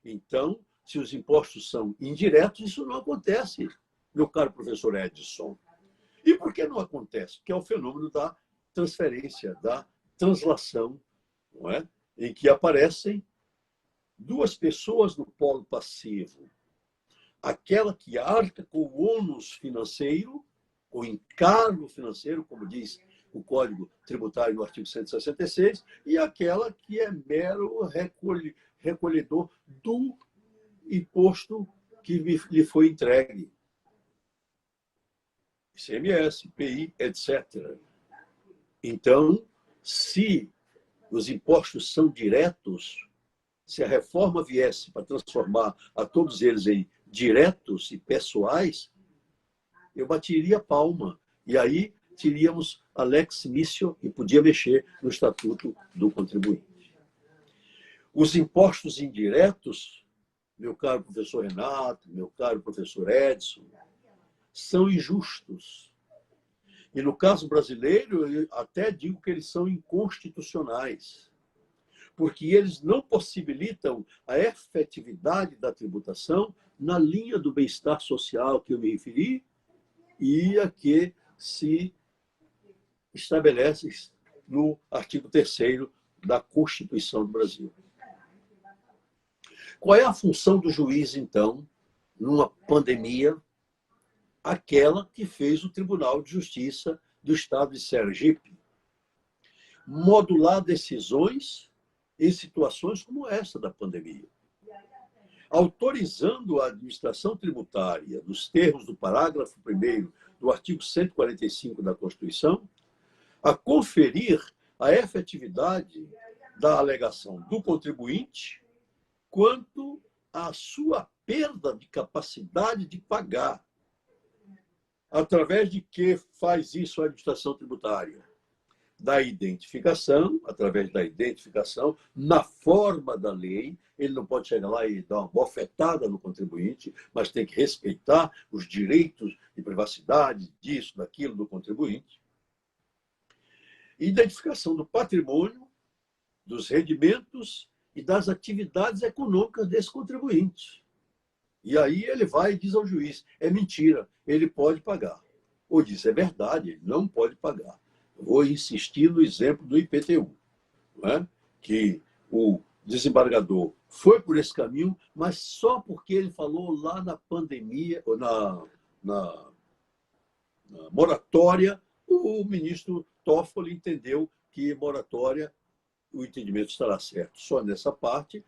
Então, se os impostos são indiretos, isso não acontece, meu caro professor Edson. E por que não acontece? Que é o fenômeno da transferência, da translação, não é? Em que aparecem duas pessoas no polo passivo. Aquela que arca com o ônus financeiro, o encargo financeiro, como diz o Código Tributário no artigo 166, e aquela que é mero recolhedor do imposto que lhe foi entregue. ICMS, IPI, etc. Então, se os impostos são diretos, se a reforma viesse para transformar a todos eles em diretos e pessoais, eu bateria palma. E aí teríamos a lex missio e podia mexer no Estatuto do Contribuinte. Os impostos indiretos, meu caro professor Renato, meu caro professor Edson, são injustos. E no caso brasileiro, eu até digo que eles são inconstitucionais, porque eles não possibilitam a efetividade da tributação na linha do bem-estar social que eu me referi e a que se estabelece no artigo 3º da Constituição do Brasil. Qual é a função do juiz, então, numa pandemia? Aquela que fez o Tribunal de Justiça do Estado de Sergipe. Modular decisões em situações como essa da pandemia. Autorizando a administração tributária, nos termos do parágrafo 1º do artigo 145 da Constituição, a conferir a efetividade da alegação do contribuinte quanto à sua perda de capacidade de pagar. Através de que faz isso a administração tributária? Da identificação, através da identificação, na forma da lei. Ele não pode chegar lá e dar uma bofetada no contribuinte, mas tem que respeitar os direitos de privacidade, disso, daquilo, do contribuinte. Identificação do patrimônio, dos rendimentos e das atividades econômicas desse contribuinte. E aí ele vai e diz ao juiz, é mentira, ele pode pagar. Ou diz, é verdade, ele não pode pagar. Vou insistir no exemplo do IPTU, não é? Que o desembargador foi por esse caminho, mas só porque ele falou lá na pandemia, ou na moratória, o ministro Toffoli entendeu que moratória, o entendimento estará certo. Só nessa parte,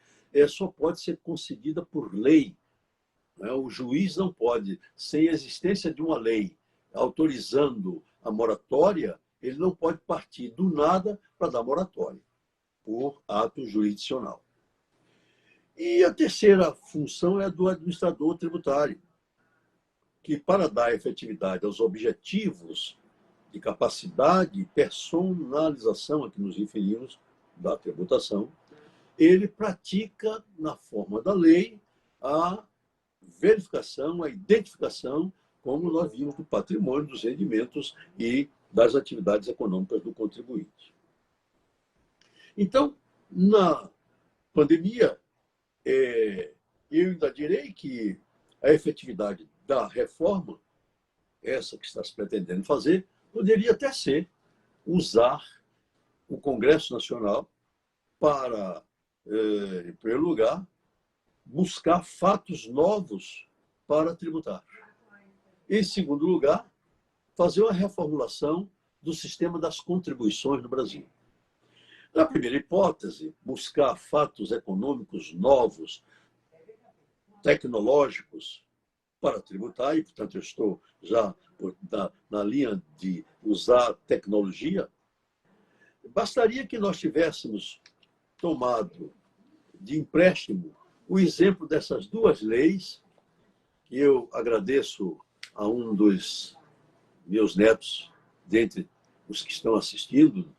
só pode ser concedida por lei. O juiz não pode, sem a existência de uma lei autorizando a moratória, ele não pode partir do nada para dar moratória, por ato jurisdicional. E a terceira função é a do administrador tributário, que para dar efetividade aos objetivos de capacidade e personalização a que nos referimos da tributação, ele pratica, na forma da lei, a verificação, a identificação, como nós vimos, do patrimônio, dos rendimentos e das atividades econômicas do contribuinte. Então, na pandemia, eu ainda direi que a efetividade da reforma, essa que está se pretendendo fazer, poderia até ser usar o Congresso Nacional para, em primeiro lugar, buscar fatos novos para tributar. Em segundo lugar, fazer uma reformulação do sistema das contribuições no Brasil. Na primeira hipótese, buscar fatos econômicos novos, tecnológicos, para tributar, e, portanto, eu estou já na linha de usar tecnologia. Bastaria que nós tivéssemos tomado de empréstimo o exemplo dessas duas leis, que eu agradeço a um dos meus netos, dentre os que estão assistindo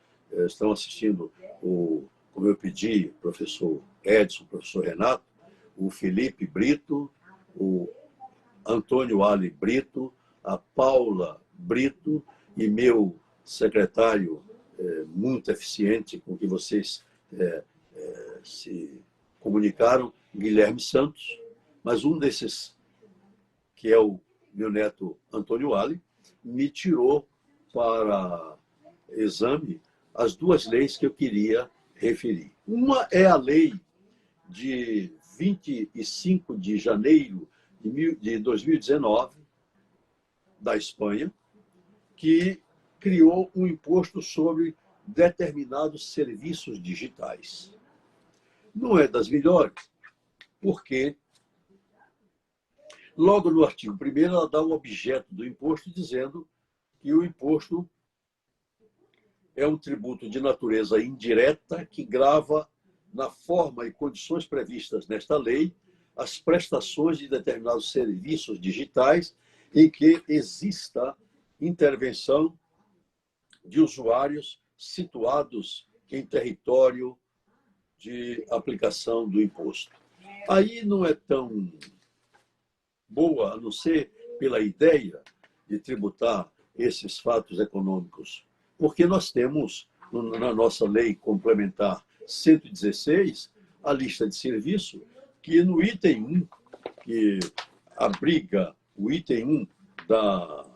como eu pedi, professor Edson, professor Renato, o Felipe Brito, o Antônio Ali Brito, a Paula Brito e meu secretário muito eficiente com que vocês se comunicaram, Guilherme Santos, mas um desses, que é o meu neto Antônio Ali, me tirou para exame as duas leis que eu queria referir. Uma é a lei de 25 de janeiro de 2019, da Espanha, que criou um imposto sobre determinados serviços digitais. Não é das melhores, porque logo no artigo 1º ela dá o objeto do imposto dizendo que o imposto é um tributo de natureza indireta que grava, na forma e condições previstas nesta lei, as prestações de determinados serviços digitais em que exista intervenção de usuários situados em território de aplicação do imposto. Aí não é tão boa, a não ser pela ideia de tributar esses fatos econômicos, porque nós temos, na nossa lei complementar 116, a lista de serviço, que no item 1, que abriga o item 1 da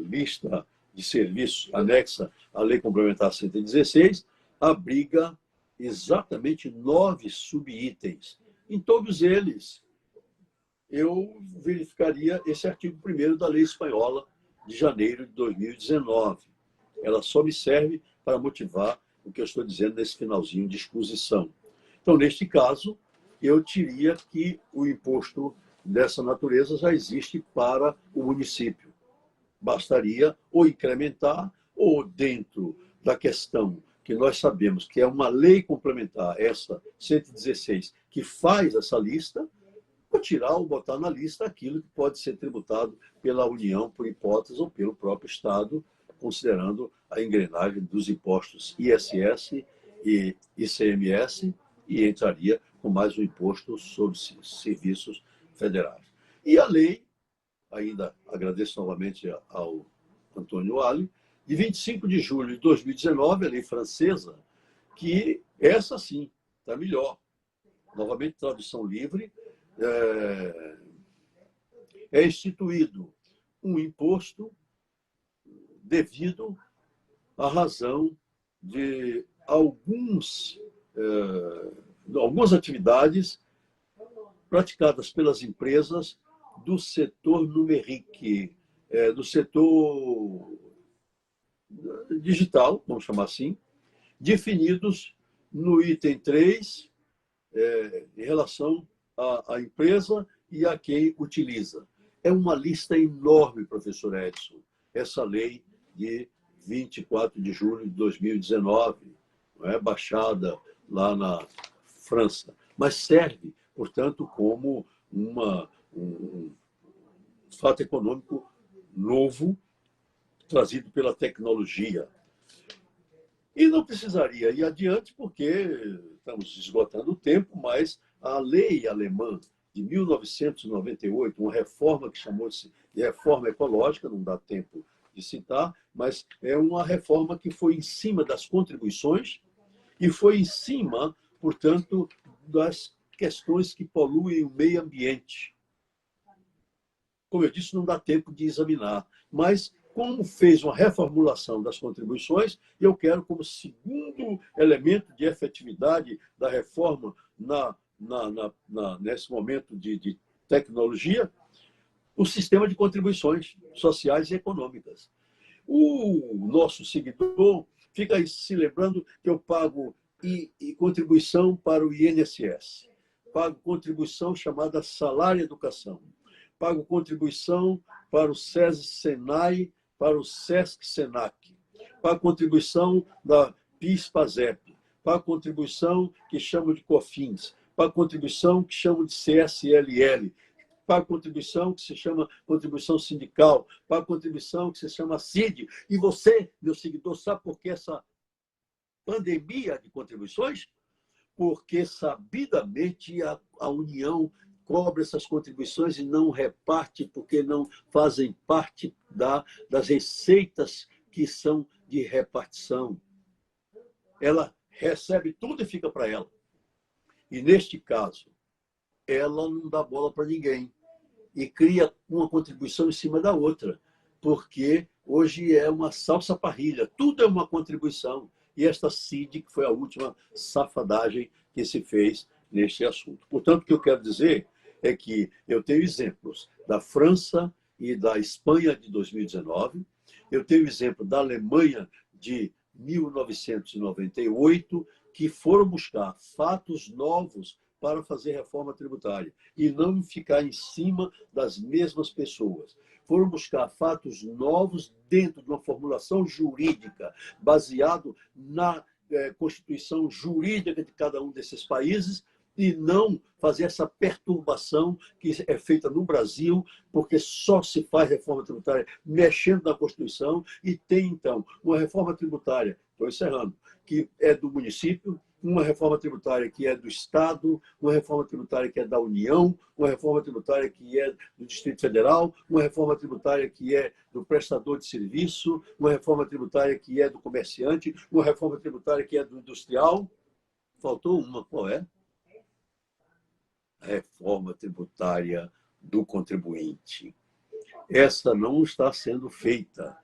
lista de serviços anexa à lei complementar 116, abriga exatamente 9 subitens. Em todos eles, eu verificaria esse artigo 1º da lei espanhola de janeiro de 2019. Ela só me serve para motivar o que eu estou dizendo nesse finalzinho de exposição. Então, neste caso, eu diria que o imposto dessa natureza já existe para o município. Bastaria ou incrementar, ou dentro da questão que nós sabemos que é uma lei complementar, essa 116, que faz essa lista, ou tirar ou botar na lista aquilo que pode ser tributado pela União, por hipótese, ou pelo próprio Estado, considerando a engrenagem dos impostos ISS e ICMS, e entraria com mais um imposto sobre serviços federais. E a lei, ainda agradeço novamente ao Antônio Ali, de 25 de julho de 2019, a lei francesa, que essa sim está melhor. Novamente, tradução livre, é instituído um imposto devido à razão de algumas atividades praticadas pelas empresas do setor numérique, do setor digital, vamos chamar assim, definidos no item 3, em relação à empresa e a quem utiliza. É uma lista enorme, professor Edson, essa lei de 24 de julho de 2019, não é? Baixada lá na França, mas serve, portanto, como um fato econômico novo trazido pela tecnologia. E não precisaria ir adiante, porque estamos esgotando o tempo, mas a lei alemã de 1998, uma reforma que chamou-se de reforma ecológica, não dá tempo de citar, mas é uma reforma que foi em cima das contribuições e foi em cima, portanto, das questões que poluem o meio ambiente. Como eu disse, não dá tempo de examinar, mas como fez uma reformulação das contribuições, eu quero, como segundo elemento de efetividade da reforma nesse momento de tecnologia, o sistema de contribuições sociais e econômicas. O nosso seguidor fica aí se lembrando que eu pago contribuição para o INSS, pago contribuição chamada salário educação, pago contribuição para o SESI-SENAI, para o SESC-SENAC, pago contribuição da PIS-PASEP, pago contribuição que chamam de COFINS, pago contribuição que chamam de CSLL, pago contribuição que se chama contribuição sindical, pago contribuição que se chama CID. E você, meu seguidor, sabe por que essa pandemia de contribuições? Porque, sabidamente, a União cobra essas contribuições e não reparte, porque não fazem parte das receitas que são de repartição. Ela recebe tudo e fica para ela. E, neste caso, ela não dá bola para ninguém e cria uma contribuição em cima da outra, porque hoje é uma salsa-parrilha, tudo é uma contribuição. E esta CID, que foi a última safadagem que se fez neste assunto. Portanto, o que eu quero dizer é que eu tenho exemplos da França e da Espanha de 2019, eu tenho exemplo da Alemanha de 1998, que foram buscar fatos novos para fazer reforma tributária e não ficar em cima das mesmas pessoas. foram buscar fatos novos dentro de uma formulação jurídica, baseado na constituição jurídica de cada um desses países, e não fazer essa perturbação que é feita no Brasil, porque só se faz reforma tributária mexendo na Constituição, e tem, então, uma reforma tributária, estou encerrando, que é do município, uma reforma tributária que é do Estado, uma reforma tributária que é da União, uma reforma tributária que é do Distrito Federal, uma reforma tributária que é do prestador de serviço, uma reforma tributária que é do comerciante, uma reforma tributária que é do industrial. Faltou uma, qual é? A reforma tributária do contribuinte. Essa não está sendo feita.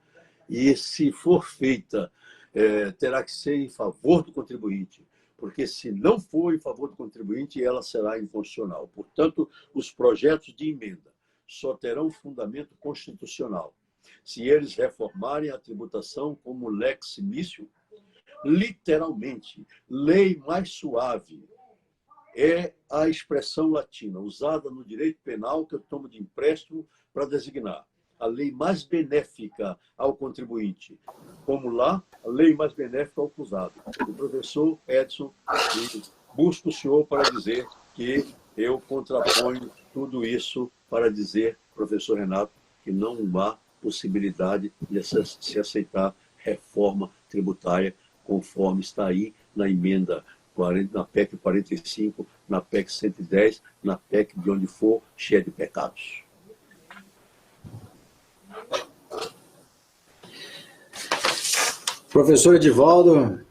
E, se for feita, terá que ser em favor do contribuinte, porque, se não for em favor do contribuinte, ela será inconstitucional. Portanto, os projetos de emenda só terão fundamento constitucional se eles reformarem a tributação como lex miscio, literalmente, lei mais suave. É a expressão latina usada no direito penal que eu tomo de empréstimo para designar a lei mais benéfica ao contribuinte, como lá, a lei mais benéfica ao acusado. O professor Edson, busco o senhor para dizer que eu contraponho tudo isso para dizer, professor Renato, que não há possibilidade de se aceitar reforma tributária conforme está aí na emenda 40, na PEC 45, na PEC 110, na PEC de onde for, cheia de pecados. Professor Edivaldo,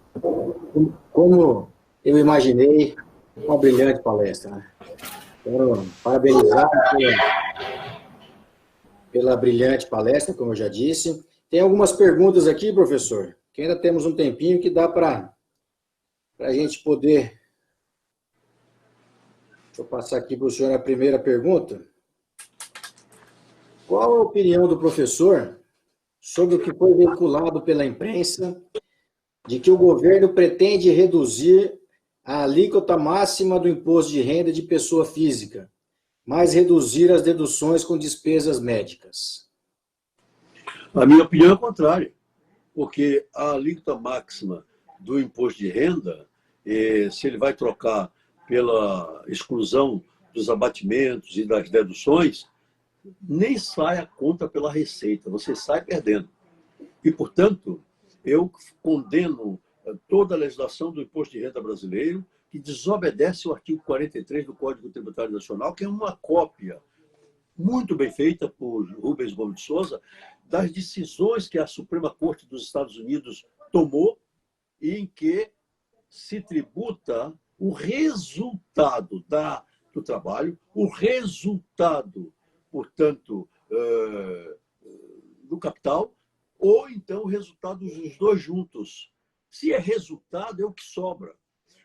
como eu imaginei, uma brilhante palestra, né? Quero parabenizar pela brilhante palestra, como eu já disse. Tem algumas perguntas aqui, professor, que ainda temos um tempinho que dá para a gente poder... Deixa eu passar aqui para o senhor a primeira pergunta. Qual a opinião do professor sobre o que foi veiculado pela imprensa de que o governo pretende reduzir a alíquota máxima do imposto de renda de pessoa física, mas reduzir as deduções com despesas médicas? A minha opinião é contrária, porque a alíquota máxima do imposto de renda, se ele vai trocar pela exclusão dos abatimentos e das deduções, nem sai a conta pela receita, você sai perdendo. E, portanto, eu condeno toda a legislação do imposto de renda brasileiro que desobedece o artigo 43 do Código Tributário Nacional, que é uma cópia muito bem feita por Rubens Gomes de Souza das decisões que a Suprema Corte dos Estados Unidos tomou, em que se tributa o resultado do trabalho, o resultado, portanto, do capital, ou então o resultado dos dois juntos. Se é resultado, é o que sobra.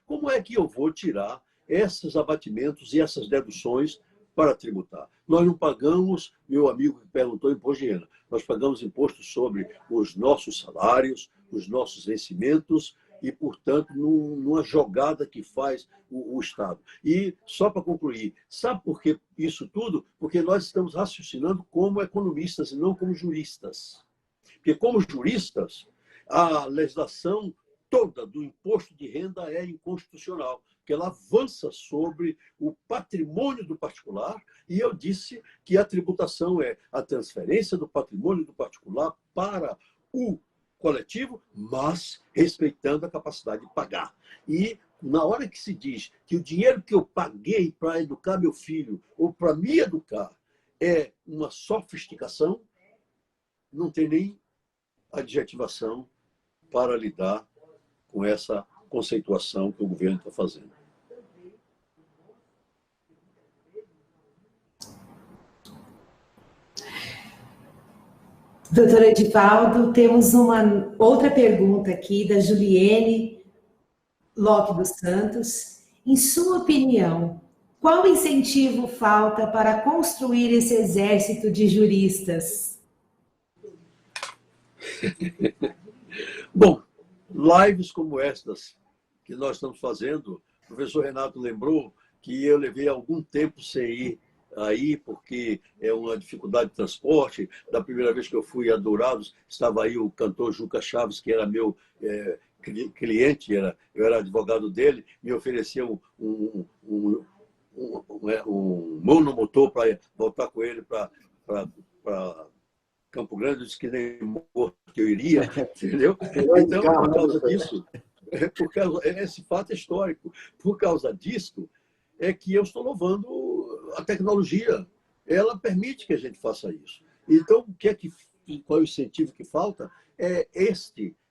Como é que eu vou tirar esses abatimentos e essas deduções para tributar? Nós não pagamos, meu amigo que perguntou, imposto de renda. Nós pagamos imposto sobre os nossos salários, os nossos vencimentos e, portanto, numa jogada que faz o Estado. E, só para concluir, sabe por que isso tudo? Porque nós estamos raciocinando como economistas e não como juristas. Porque, como juristas, a legislação toda do imposto de renda é inconstitucional, porque ela avança sobre o patrimônio do particular, e eu disse que a tributação é a transferência do patrimônio do particular para o coletivo, mas respeitando a capacidade de pagar. E na hora que se diz que o dinheiro que eu paguei para educar meu filho ou para me educar é uma sofisticação, não tem nem adjetivação para lidar com essa conceituação que o governo está fazendo. Doutor Edivaldo, temos uma outra pergunta aqui da Juliene Lopes dos Santos. Em sua opinião, qual incentivo falta para construir esse exército de juristas? Bom, lives como estas que nós estamos fazendo, o professor Renato lembrou que eu levei algum tempo sem ir aí porque é uma dificuldade de transporte. Da primeira vez que eu fui a Dourados, estava aí o cantor Juca Chaves, que era meu cliente, eu era advogado dele, me ofereceu um monomotor para voltar com ele para Campo Grande. Eu disse que nem morto que eu iria, entendeu? Então, por causa disso, esse fato é histórico. Por causa disso, é que eu estou louvando a tecnologia. Ela permite que a gente faça isso. Então, qual é o incentivo que falta? É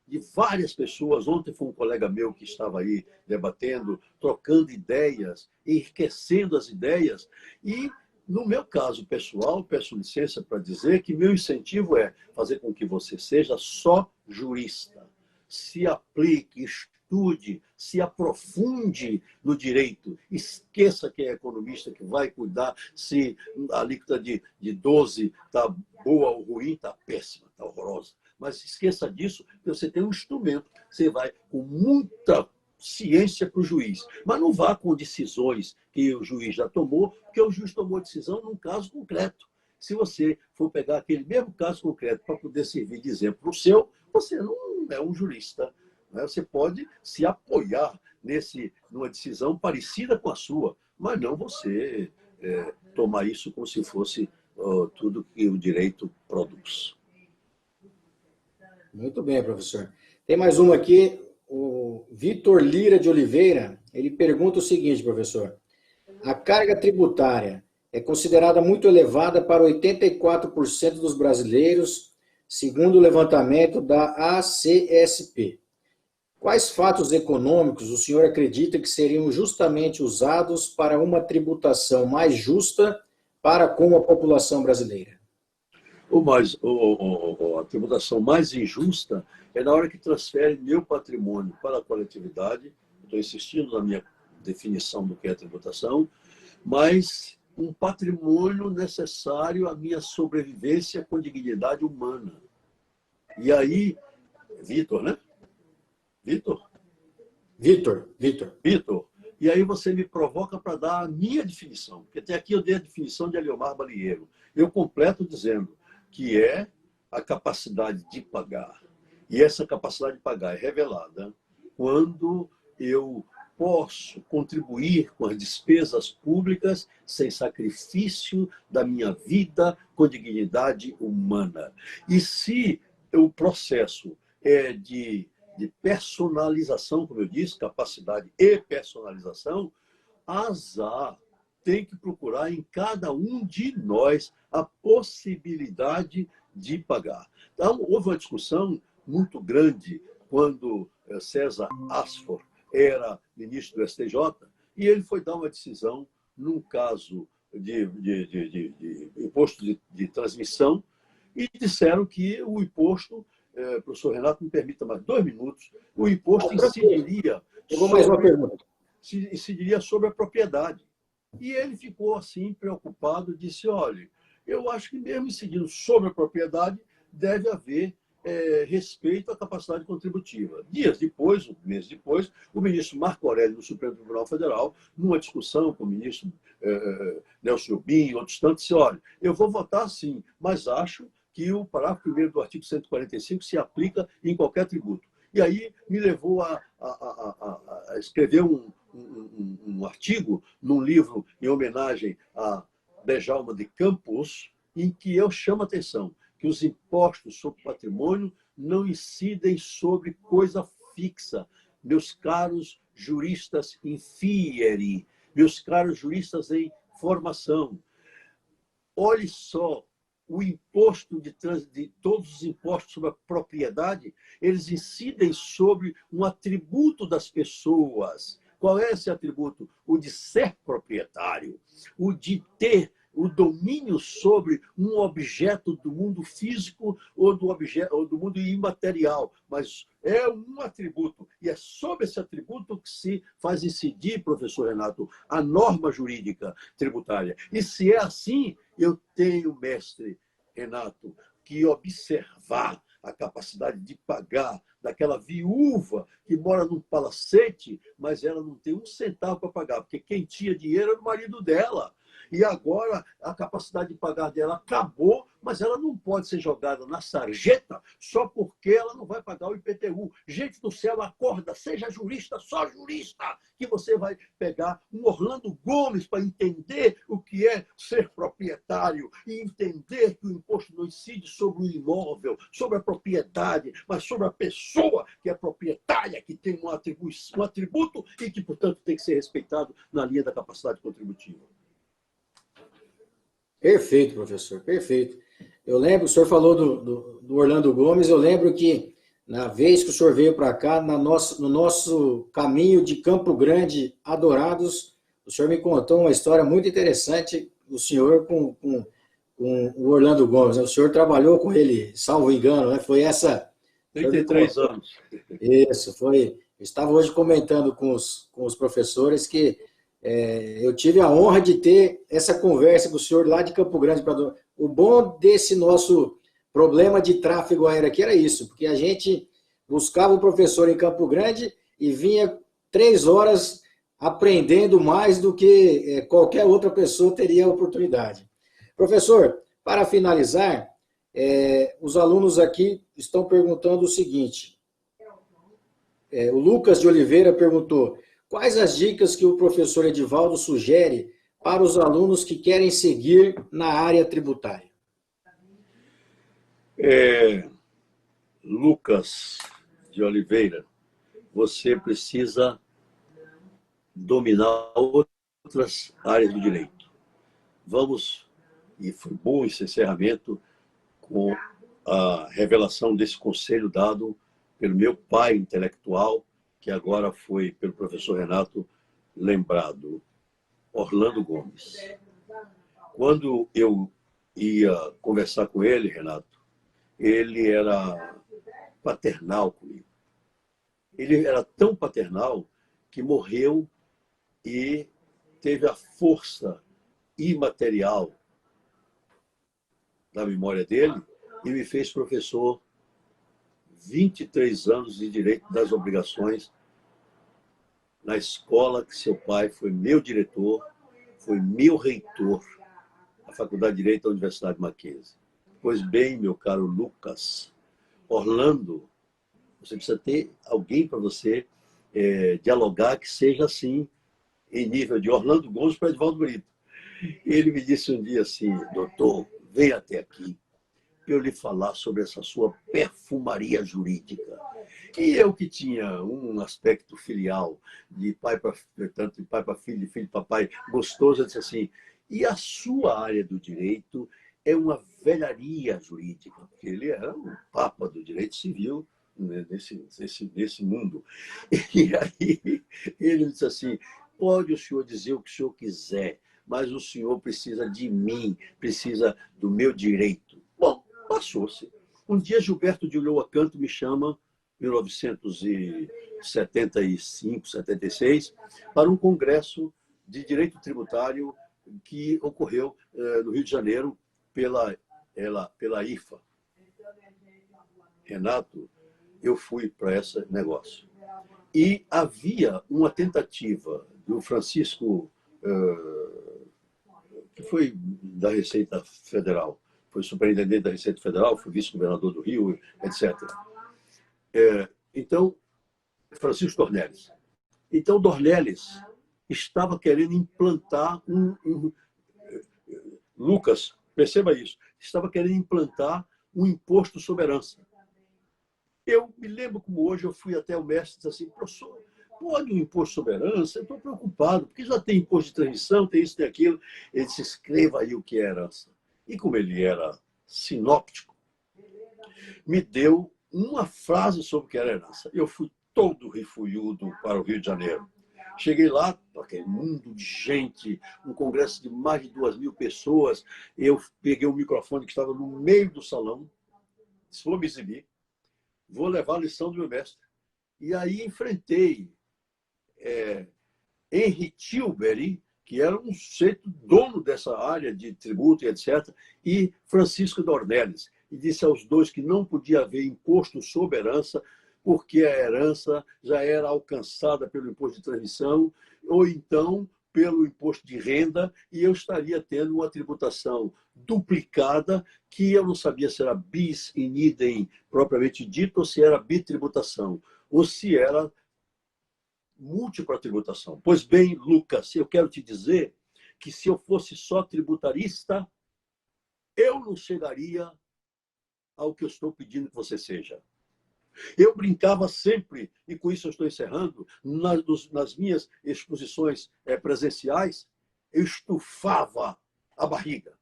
de várias pessoas. Ontem foi um colega meu que estava aí debatendo, trocando ideias, enriquecendo as ideias. E, no meu caso pessoal, peço licença para dizer que meu incentivo é fazer com que você seja só jurista. Se aplique, estude, se aprofunde no direito. Esqueça que é economista que vai cuidar se a alíquota de 12 está boa ou ruim, está péssima, está horrorosa. Mas esqueça disso, porque você tem um instrumento. Você vai com muita ciência para o juiz. Mas não vá com decisões que o juiz já tomou, porque o juiz tomou a decisão num caso concreto. Se você for pegar aquele mesmo caso concreto para poder servir de exemplo para o seu, você não é um jurista. Né? Você pode se apoiar numa decisão parecida com a sua, mas não você tomar isso como se fosse tudo que o direito produz. Muito bem, professor. Tem mais uma aqui, o Vitor Lira de Oliveira. Ele pergunta o seguinte, professor. A carga tributária é considerada muito elevada para 84% dos brasileiros, segundo o levantamento da ACSP. Quais fatos econômicos o senhor acredita que seriam justamente usados para uma tributação mais justa para com a população brasileira? A tributação mais injusta é na hora que transfere meu patrimônio para a coletividade. Estou insistindo na minha definição do que é tributação, mas um patrimônio necessário à minha sobrevivência com dignidade humana. E aí, Vitor, né? Vitor. E aí você me provoca para dar a minha definição, porque até aqui eu dei a definição de Eliomar Balieiro. Eu completo dizendo que é a capacidade de pagar. E essa capacidade de pagar é revelada quando eu posso contribuir com as despesas públicas sem sacrifício da minha vida com dignidade humana. E se o processo é de personalização, como eu disse, capacidade e personalização, azar tem que procurar em cada um de nós a possibilidade de pagar. Então, houve uma discussão muito grande quando César Asfor era ministro do STJ e ele foi dar uma decisão num caso de imposto de transmissão e disseram que o imposto, professor Renato, me permita mais 2 minutos, o imposto incidiria sobre a propriedade. E ele ficou assim, preocupado, disse, olha, eu acho que mesmo incidindo sobre a propriedade, deve haver respeito à capacidade contributiva. Um mês depois, o ministro Marco Aurélio, do Supremo Tribunal Federal, numa discussão com o ministro Nelson Jobim e outros tantos, disse, olha, eu vou votar sim, mas acho que o parágrafo 1º do artigo 145 se aplica em qualquer tributo. E aí me levou a escrever um artigo num livro em homenagem a Djalma de Campos, em que eu chamo a atenção que os impostos sobre patrimônio não incidem sobre coisa fixa. Meus caros juristas in fieri, meus caros juristas em formação, olhe só, o imposto de todos os impostos sobre a propriedade, eles incidem sobre um atributo das pessoas. Qual é esse atributo? O de ser proprietário, o de ter o domínio sobre um objeto do mundo físico ou do mundo imaterial, mas é um atributo, e é sobre esse atributo que se faz incidir, professor Renato, a norma jurídica tributária. E se é assim, eu tenho, mestre Renato, que observar a capacidade de pagar daquela viúva que mora num palacete, mas ela não tem um centavo para pagar, porque quem tinha dinheiro era o marido dela. e agora a capacidade de pagar dela acabou, mas ela não pode ser jogada na sarjeta só porque ela não vai pagar o IPTU. Gente do céu, acorda, seja jurista, só jurista, que você vai pegar um Orlando Gomes para entender o que é ser proprietário e entender que o imposto não incide sobre o imóvel, sobre a propriedade, mas sobre a pessoa que é proprietária, que tem um atributo e que, portanto, tem que ser respeitado na linha da capacidade contributiva. Perfeito, professor, perfeito. Eu lembro, o senhor falou do Orlando Gomes, eu lembro que na vez que o senhor veio para cá, no nosso caminho de Campo Grande a Dourados, o senhor me contou uma história muito interessante, o senhor com o Orlando Gomes. O senhor trabalhou com ele, salvo engano, né? Foi essa... 33 anos. Isso, foi... Eu estava hoje comentando com os professores que eu tive a honra de ter essa conversa com o senhor lá de Campo Grande. O bom desse nosso problema de tráfego aéreo aqui era isso, porque a gente buscava o professor em Campo Grande e vinha 3 horas aprendendo mais do que qualquer outra pessoa teria a oportunidade. Professor, para finalizar, os alunos aqui estão perguntando o seguinte. O Lucas de Oliveira perguntou: quais as dicas que o professor Edivaldo sugere para os alunos que querem seguir na área tributária? Lucas de Oliveira, você precisa dominar outras áreas do direito. Vamos, e foi bom esse encerramento com a revelação desse conselho dado pelo meu pai intelectual, que agora foi pelo professor Renato lembrado, Orlando Gomes. Quando eu ia conversar com ele, Renato, ele era paternal comigo. Ele era tão paternal que morreu e teve a força imaterial da memória dele e me fez professor 23 anos de Direito das Obrigações na escola que seu pai foi meu diretor, foi meu reitor, a Faculdade de Direito da Universidade Mackenzie. Pois bem, meu caro Lucas, Orlando, você precisa ter alguém para você dialogar que seja assim, em nível de Orlando Gomes para Edivaldo Brito. Ele me disse um dia assim: doutor, venha até aqui para eu lhe falar sobre essa sua perfumaria jurídica. E eu que tinha um aspecto filial, de pai para tanto de pai para filho, de filho para pai, gostoso, eu disse assim: e a sua área do direito é uma velharia jurídica, porque ele era o papa do direito civil, né, nesse mundo. E aí ele disse assim: pode o senhor dizer o que o senhor quiser, mas o senhor precisa de mim, precisa do meu direito. Bom, passou-se. Um dia Gilberto de Ulloa Canto me chama, 1975, 76, para um congresso de direito tributário que ocorreu no Rio de Janeiro pela IFA. Renato, eu fui para esse negócio. E havia uma tentativa do Francisco, que foi da Receita Federal, foi superintendente da Receita Federal, foi vice-governador do Rio, etc. Então, Francisco Dornelles. Então, Dornelles estava querendo implantar Lucas, perceba isso, estava querendo implantar um imposto sobre herança. Eu me lembro como hoje eu fui até o mestre e disse assim: professor, pode um imposto sobre herança? Eu estou preocupado, porque já tem imposto de transmissão, tem isso, tem aquilo. Ele disse: escreva aí o que é herança. E como ele era sinóptico, me deu uma frase sobre o que era herança. Eu fui todo rifuiudo para o Rio de Janeiro. Cheguei lá, aquele mundo de gente, um congresso de mais de 2.000 pessoas. Eu peguei o microfone que estava no meio do salão, disse: vou me exibir, vou levar a lição do meu mestre. E aí enfrentei Henry Tilbury, que era um sujeito dono dessa área de tributo e etc., e Francisco Dornelles. E disse aos dois que não podia haver imposto sobre herança, porque a herança já era alcançada pelo imposto de transmissão, ou então pelo imposto de renda e eu estaria tendo uma tributação duplicada, que eu não sabia se era bis in idem propriamente dito, ou se era bitributação, ou se era múltipla tributação. Pois bem, Lucas, eu quero te dizer que se eu fosse só tributarista, eu não chegaria ao que eu estou pedindo que você seja. Eu brincava sempre, e com isso eu estou encerrando, nas minhas exposições presenciais, eu estufava a barriga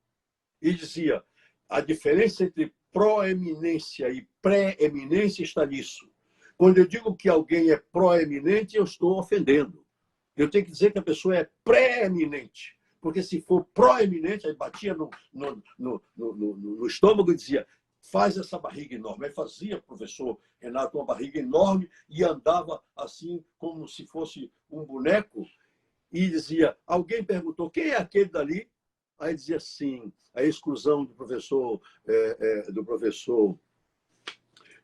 e dizia: a diferença entre proeminência e pré-eminência está nisso. Quando eu digo que alguém é proeminente, eu estou ofendendo. Eu tenho que dizer que a pessoa é pré-eminente. Porque se for proeminente, aí batia no estômago e dizia: faz essa barriga enorme. Aí fazia, professor Renato, uma barriga enorme e andava assim, como se fosse um boneco, e dizia: alguém perguntou, quem é aquele dali? Aí dizia sim, a exclusão do professor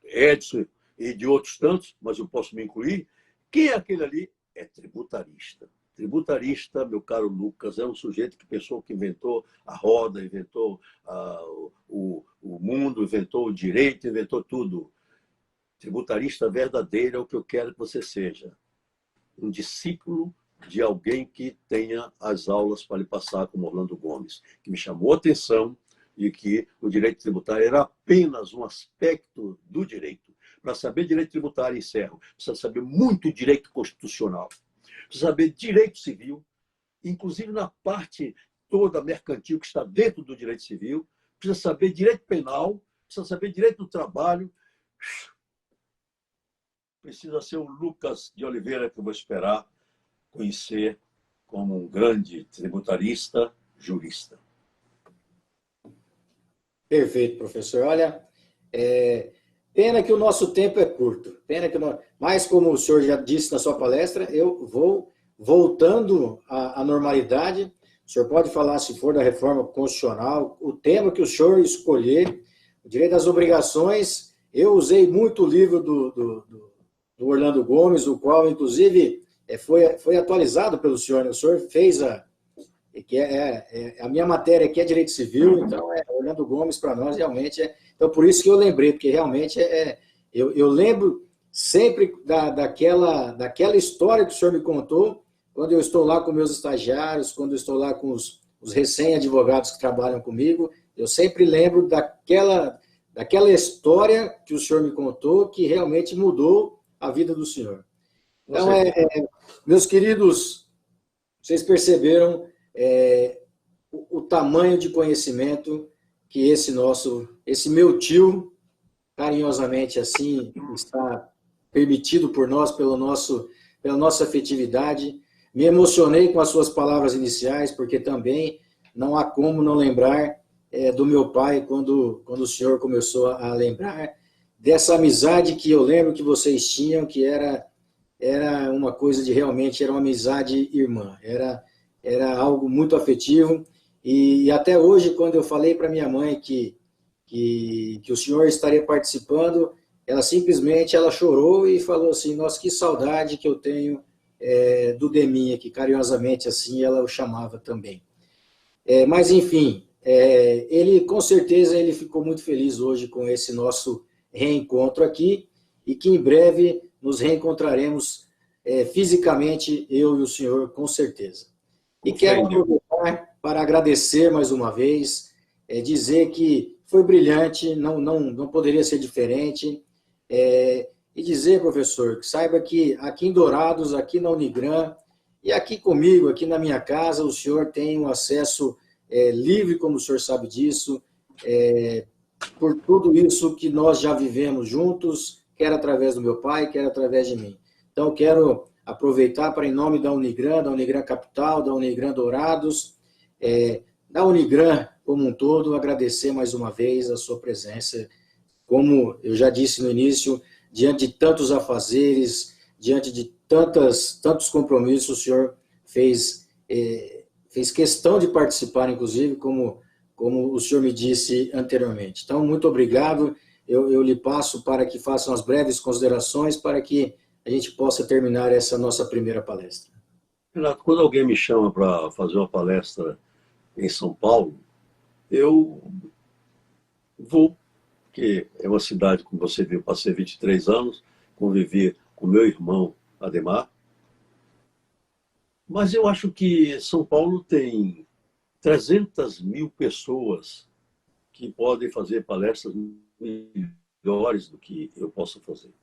Edson e de outros tantos, mas eu posso me incluir. Quem é aquele ali? É tributarista. Tributarista, meu caro Lucas, é um sujeito que pensou que inventou a roda, inventou o mundo, inventou o direito, inventou tudo. Tributarista verdadeiro é o que eu quero que você seja. Um discípulo de alguém que tenha as aulas para lhe passar, como Orlando Gomes, que me chamou a atenção de que o direito tributário era apenas um aspecto do direito. Para saber direito tributário, encerro, precisa saber muito direito constitucional. Precisa saber direito civil, inclusive na parte toda mercantil que está dentro do direito civil. Precisa saber direito penal, precisa saber direito do trabalho. Precisa ser o Lucas de Oliveira que eu vou esperar conhecer como um grande tributarista, jurista. Perfeito, professor. Olha, pena que o nosso tempo é curto. Pena que mas, como o senhor já disse na sua palestra, eu vou voltando à normalidade. O senhor pode falar, se for da reforma constitucional, o tema que o senhor escolher, o direito das obrigações. Eu usei muito o livro do Orlando Gomes, o qual, inclusive, foi atualizado pelo senhor. O senhor fez a minha matéria aqui é Direito Civil, então Orlando Gomes para nós realmente Então, por isso que eu lembrei, porque realmente eu lembro sempre daquela história que o senhor me contou, quando eu estou lá com meus estagiários, quando eu estou lá com os recém-advogados que trabalham comigo, eu sempre lembro daquela história que o senhor me contou, que realmente mudou a vida do senhor. Então, meus queridos, vocês perceberam o tamanho de conhecimento que esse meu tio, carinhosamente assim, está permitido por nós, pela nossa afetividade. Me emocionei com as suas palavras iniciais, porque também não há como não lembrar do meu pai, quando o senhor começou a lembrar dessa amizade que eu lembro que vocês tinham, que era uma coisa de realmente, era uma amizade irmã, era algo muito afetivo. E até hoje, quando eu falei para minha mãe que o senhor estaria participando, ela simplesmente chorou e falou assim: nossa, que saudade que eu tenho do Deminha, que carinhosamente assim ela o chamava também. Mas, enfim, ele com certeza ele ficou muito feliz hoje com esse nosso reencontro aqui, e que em breve nos reencontraremos fisicamente, eu e o senhor, com certeza. E quero aproveitar para agradecer mais uma vez, dizer que foi brilhante, não poderia ser diferente, e dizer, professor, que saiba que aqui em Dourados, aqui na Unigran, e aqui comigo, aqui na minha casa, o senhor tem um acesso livre, como o senhor sabe disso, por tudo isso que nós já vivemos juntos, quer através do meu pai, quer através de mim. Então, quero aproveitar para, em nome da Unigran Capital, da Unigran Dourados, da Unigran como um todo, agradecer mais uma vez a sua presença. Como eu já disse no início, diante de tantos afazeres, diante de tantos compromissos, o senhor fez questão de participar, inclusive, como o senhor me disse anteriormente. Então, muito obrigado. Eu lhe passo para que façam as breves considerações para que a gente possa terminar essa nossa primeira palestra. Renato, quando alguém me chama para fazer uma palestra em São Paulo, eu vou, porque é uma cidade, como você viu, passei 23 anos, convivi com meu irmão Ademar, mas eu acho que São Paulo tem 300 mil pessoas que podem fazer palestras melhores do que eu posso fazer.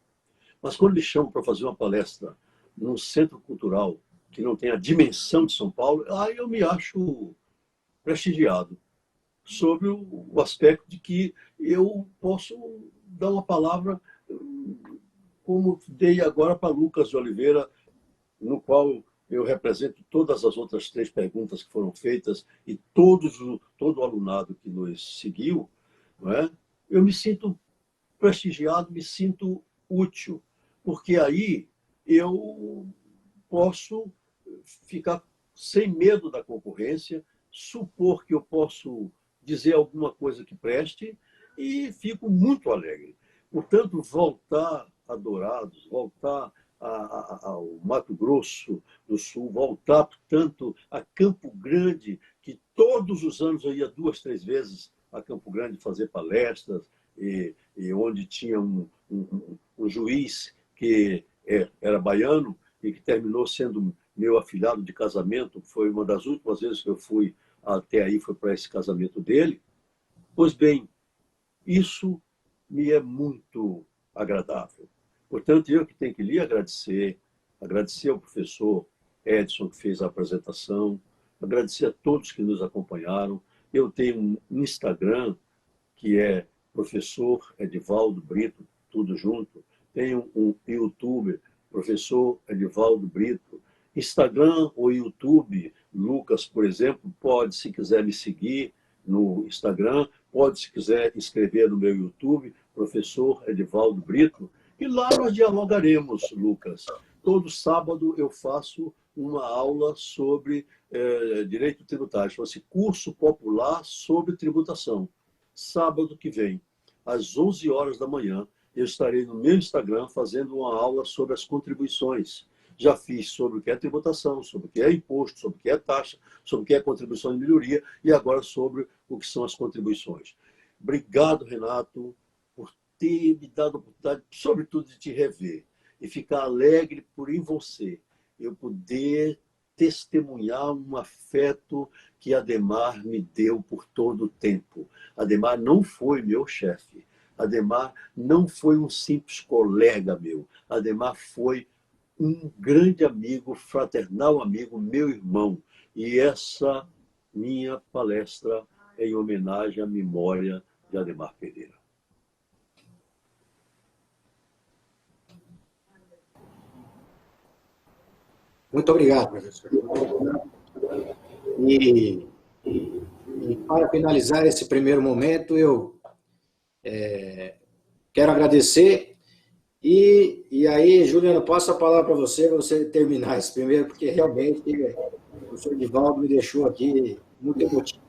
Mas quando me chamam para fazer uma palestra num centro cultural que não tem a dimensão de São Paulo, aí eu me acho prestigiado, sobre o aspecto de que eu posso dar uma palavra, como dei agora para Lucas de Oliveira, no qual eu represento todas as outras 3 perguntas que foram feitas e todo o alunado que nos seguiu, não é? Eu me sinto prestigiado, me sinto útil, porque aí eu posso ficar sem medo da concorrência, supor que eu posso dizer alguma coisa que preste e fico muito alegre. Portanto, voltar a Dourados, voltar ao Mato Grosso do Sul, voltar, portanto, a Campo Grande, que todos os anos eu ia 2, 3 vezes a Campo Grande fazer palestras, e onde tinha um juiz que era baiano e que terminou sendo meu afilhado de casamento. Foi uma das últimas vezes que eu fui até aí, foi para esse casamento dele. Pois bem, isso me é muito agradável. Portanto, eu que tenho que lhe agradecer ao professor Edson, que fez a apresentação, agradecer a todos que nos acompanharam. Eu tenho um Instagram, que é Professor Edivaldo Brito, tudo junto. Tenho um YouTube, Professor Edivaldo Brito. Instagram ou YouTube, Lucas, por exemplo, pode, se quiser me seguir no Instagram, pode, se quiser, escrever no meu YouTube, Professor Edivaldo Brito, e lá nós dialogaremos, Lucas. Todo sábado eu faço uma aula sobre direito tributário, chama-se Curso Popular sobre Tributação. Sábado que vem, às 11 horas da manhã, eu estarei no meu Instagram fazendo uma aula sobre as contribuições. Já fiz sobre o que é tributação, sobre o que é imposto, sobre o que é taxa, sobre o que é contribuição de melhoria e agora sobre o que são as contribuições. Obrigado, Renato, por ter me dado a oportunidade, sobretudo, de te rever e ficar alegre por em você eu poder testemunhar um afeto que Ademar me deu por todo o tempo. Ademar não foi meu chefe. Ademar não foi um simples colega meu. Ademar foi um grande amigo, fraternal amigo, meu irmão. E essa minha palestra é em homenagem à memória de Ademar Pereira. Muito obrigado, professor. E para finalizar esse primeiro momento, eu quero agradecer. E aí, Juliano, passo a palavra para você terminar esse primeiro, porque realmente o professor Edivaldo me deixou aqui muito emotivo.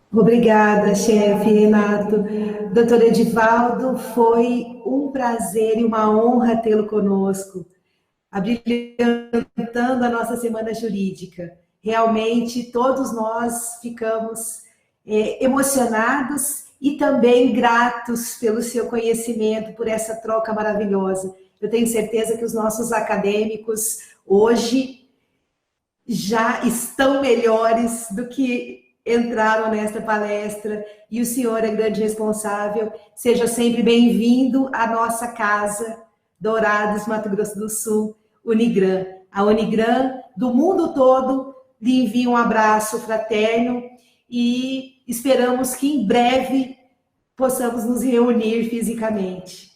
Obrigada, chefe Renato. Doutor Edivaldo, foi um prazer e uma honra tê-lo conosco, abrilhantando a nossa Semana Jurídica. Realmente, todos nós ficamos emocionados e também gratos pelo seu conhecimento, por essa troca maravilhosa. Eu tenho certeza que os nossos acadêmicos hoje já estão melhores do que entraram nesta palestra, e o senhor é grande responsável. Seja sempre bem-vindo à nossa casa, Dourados, Mato Grosso do Sul, Unigran. A Unigran, do mundo todo, lhe envia um abraço fraterno e esperamos que em breve possamos nos reunir fisicamente.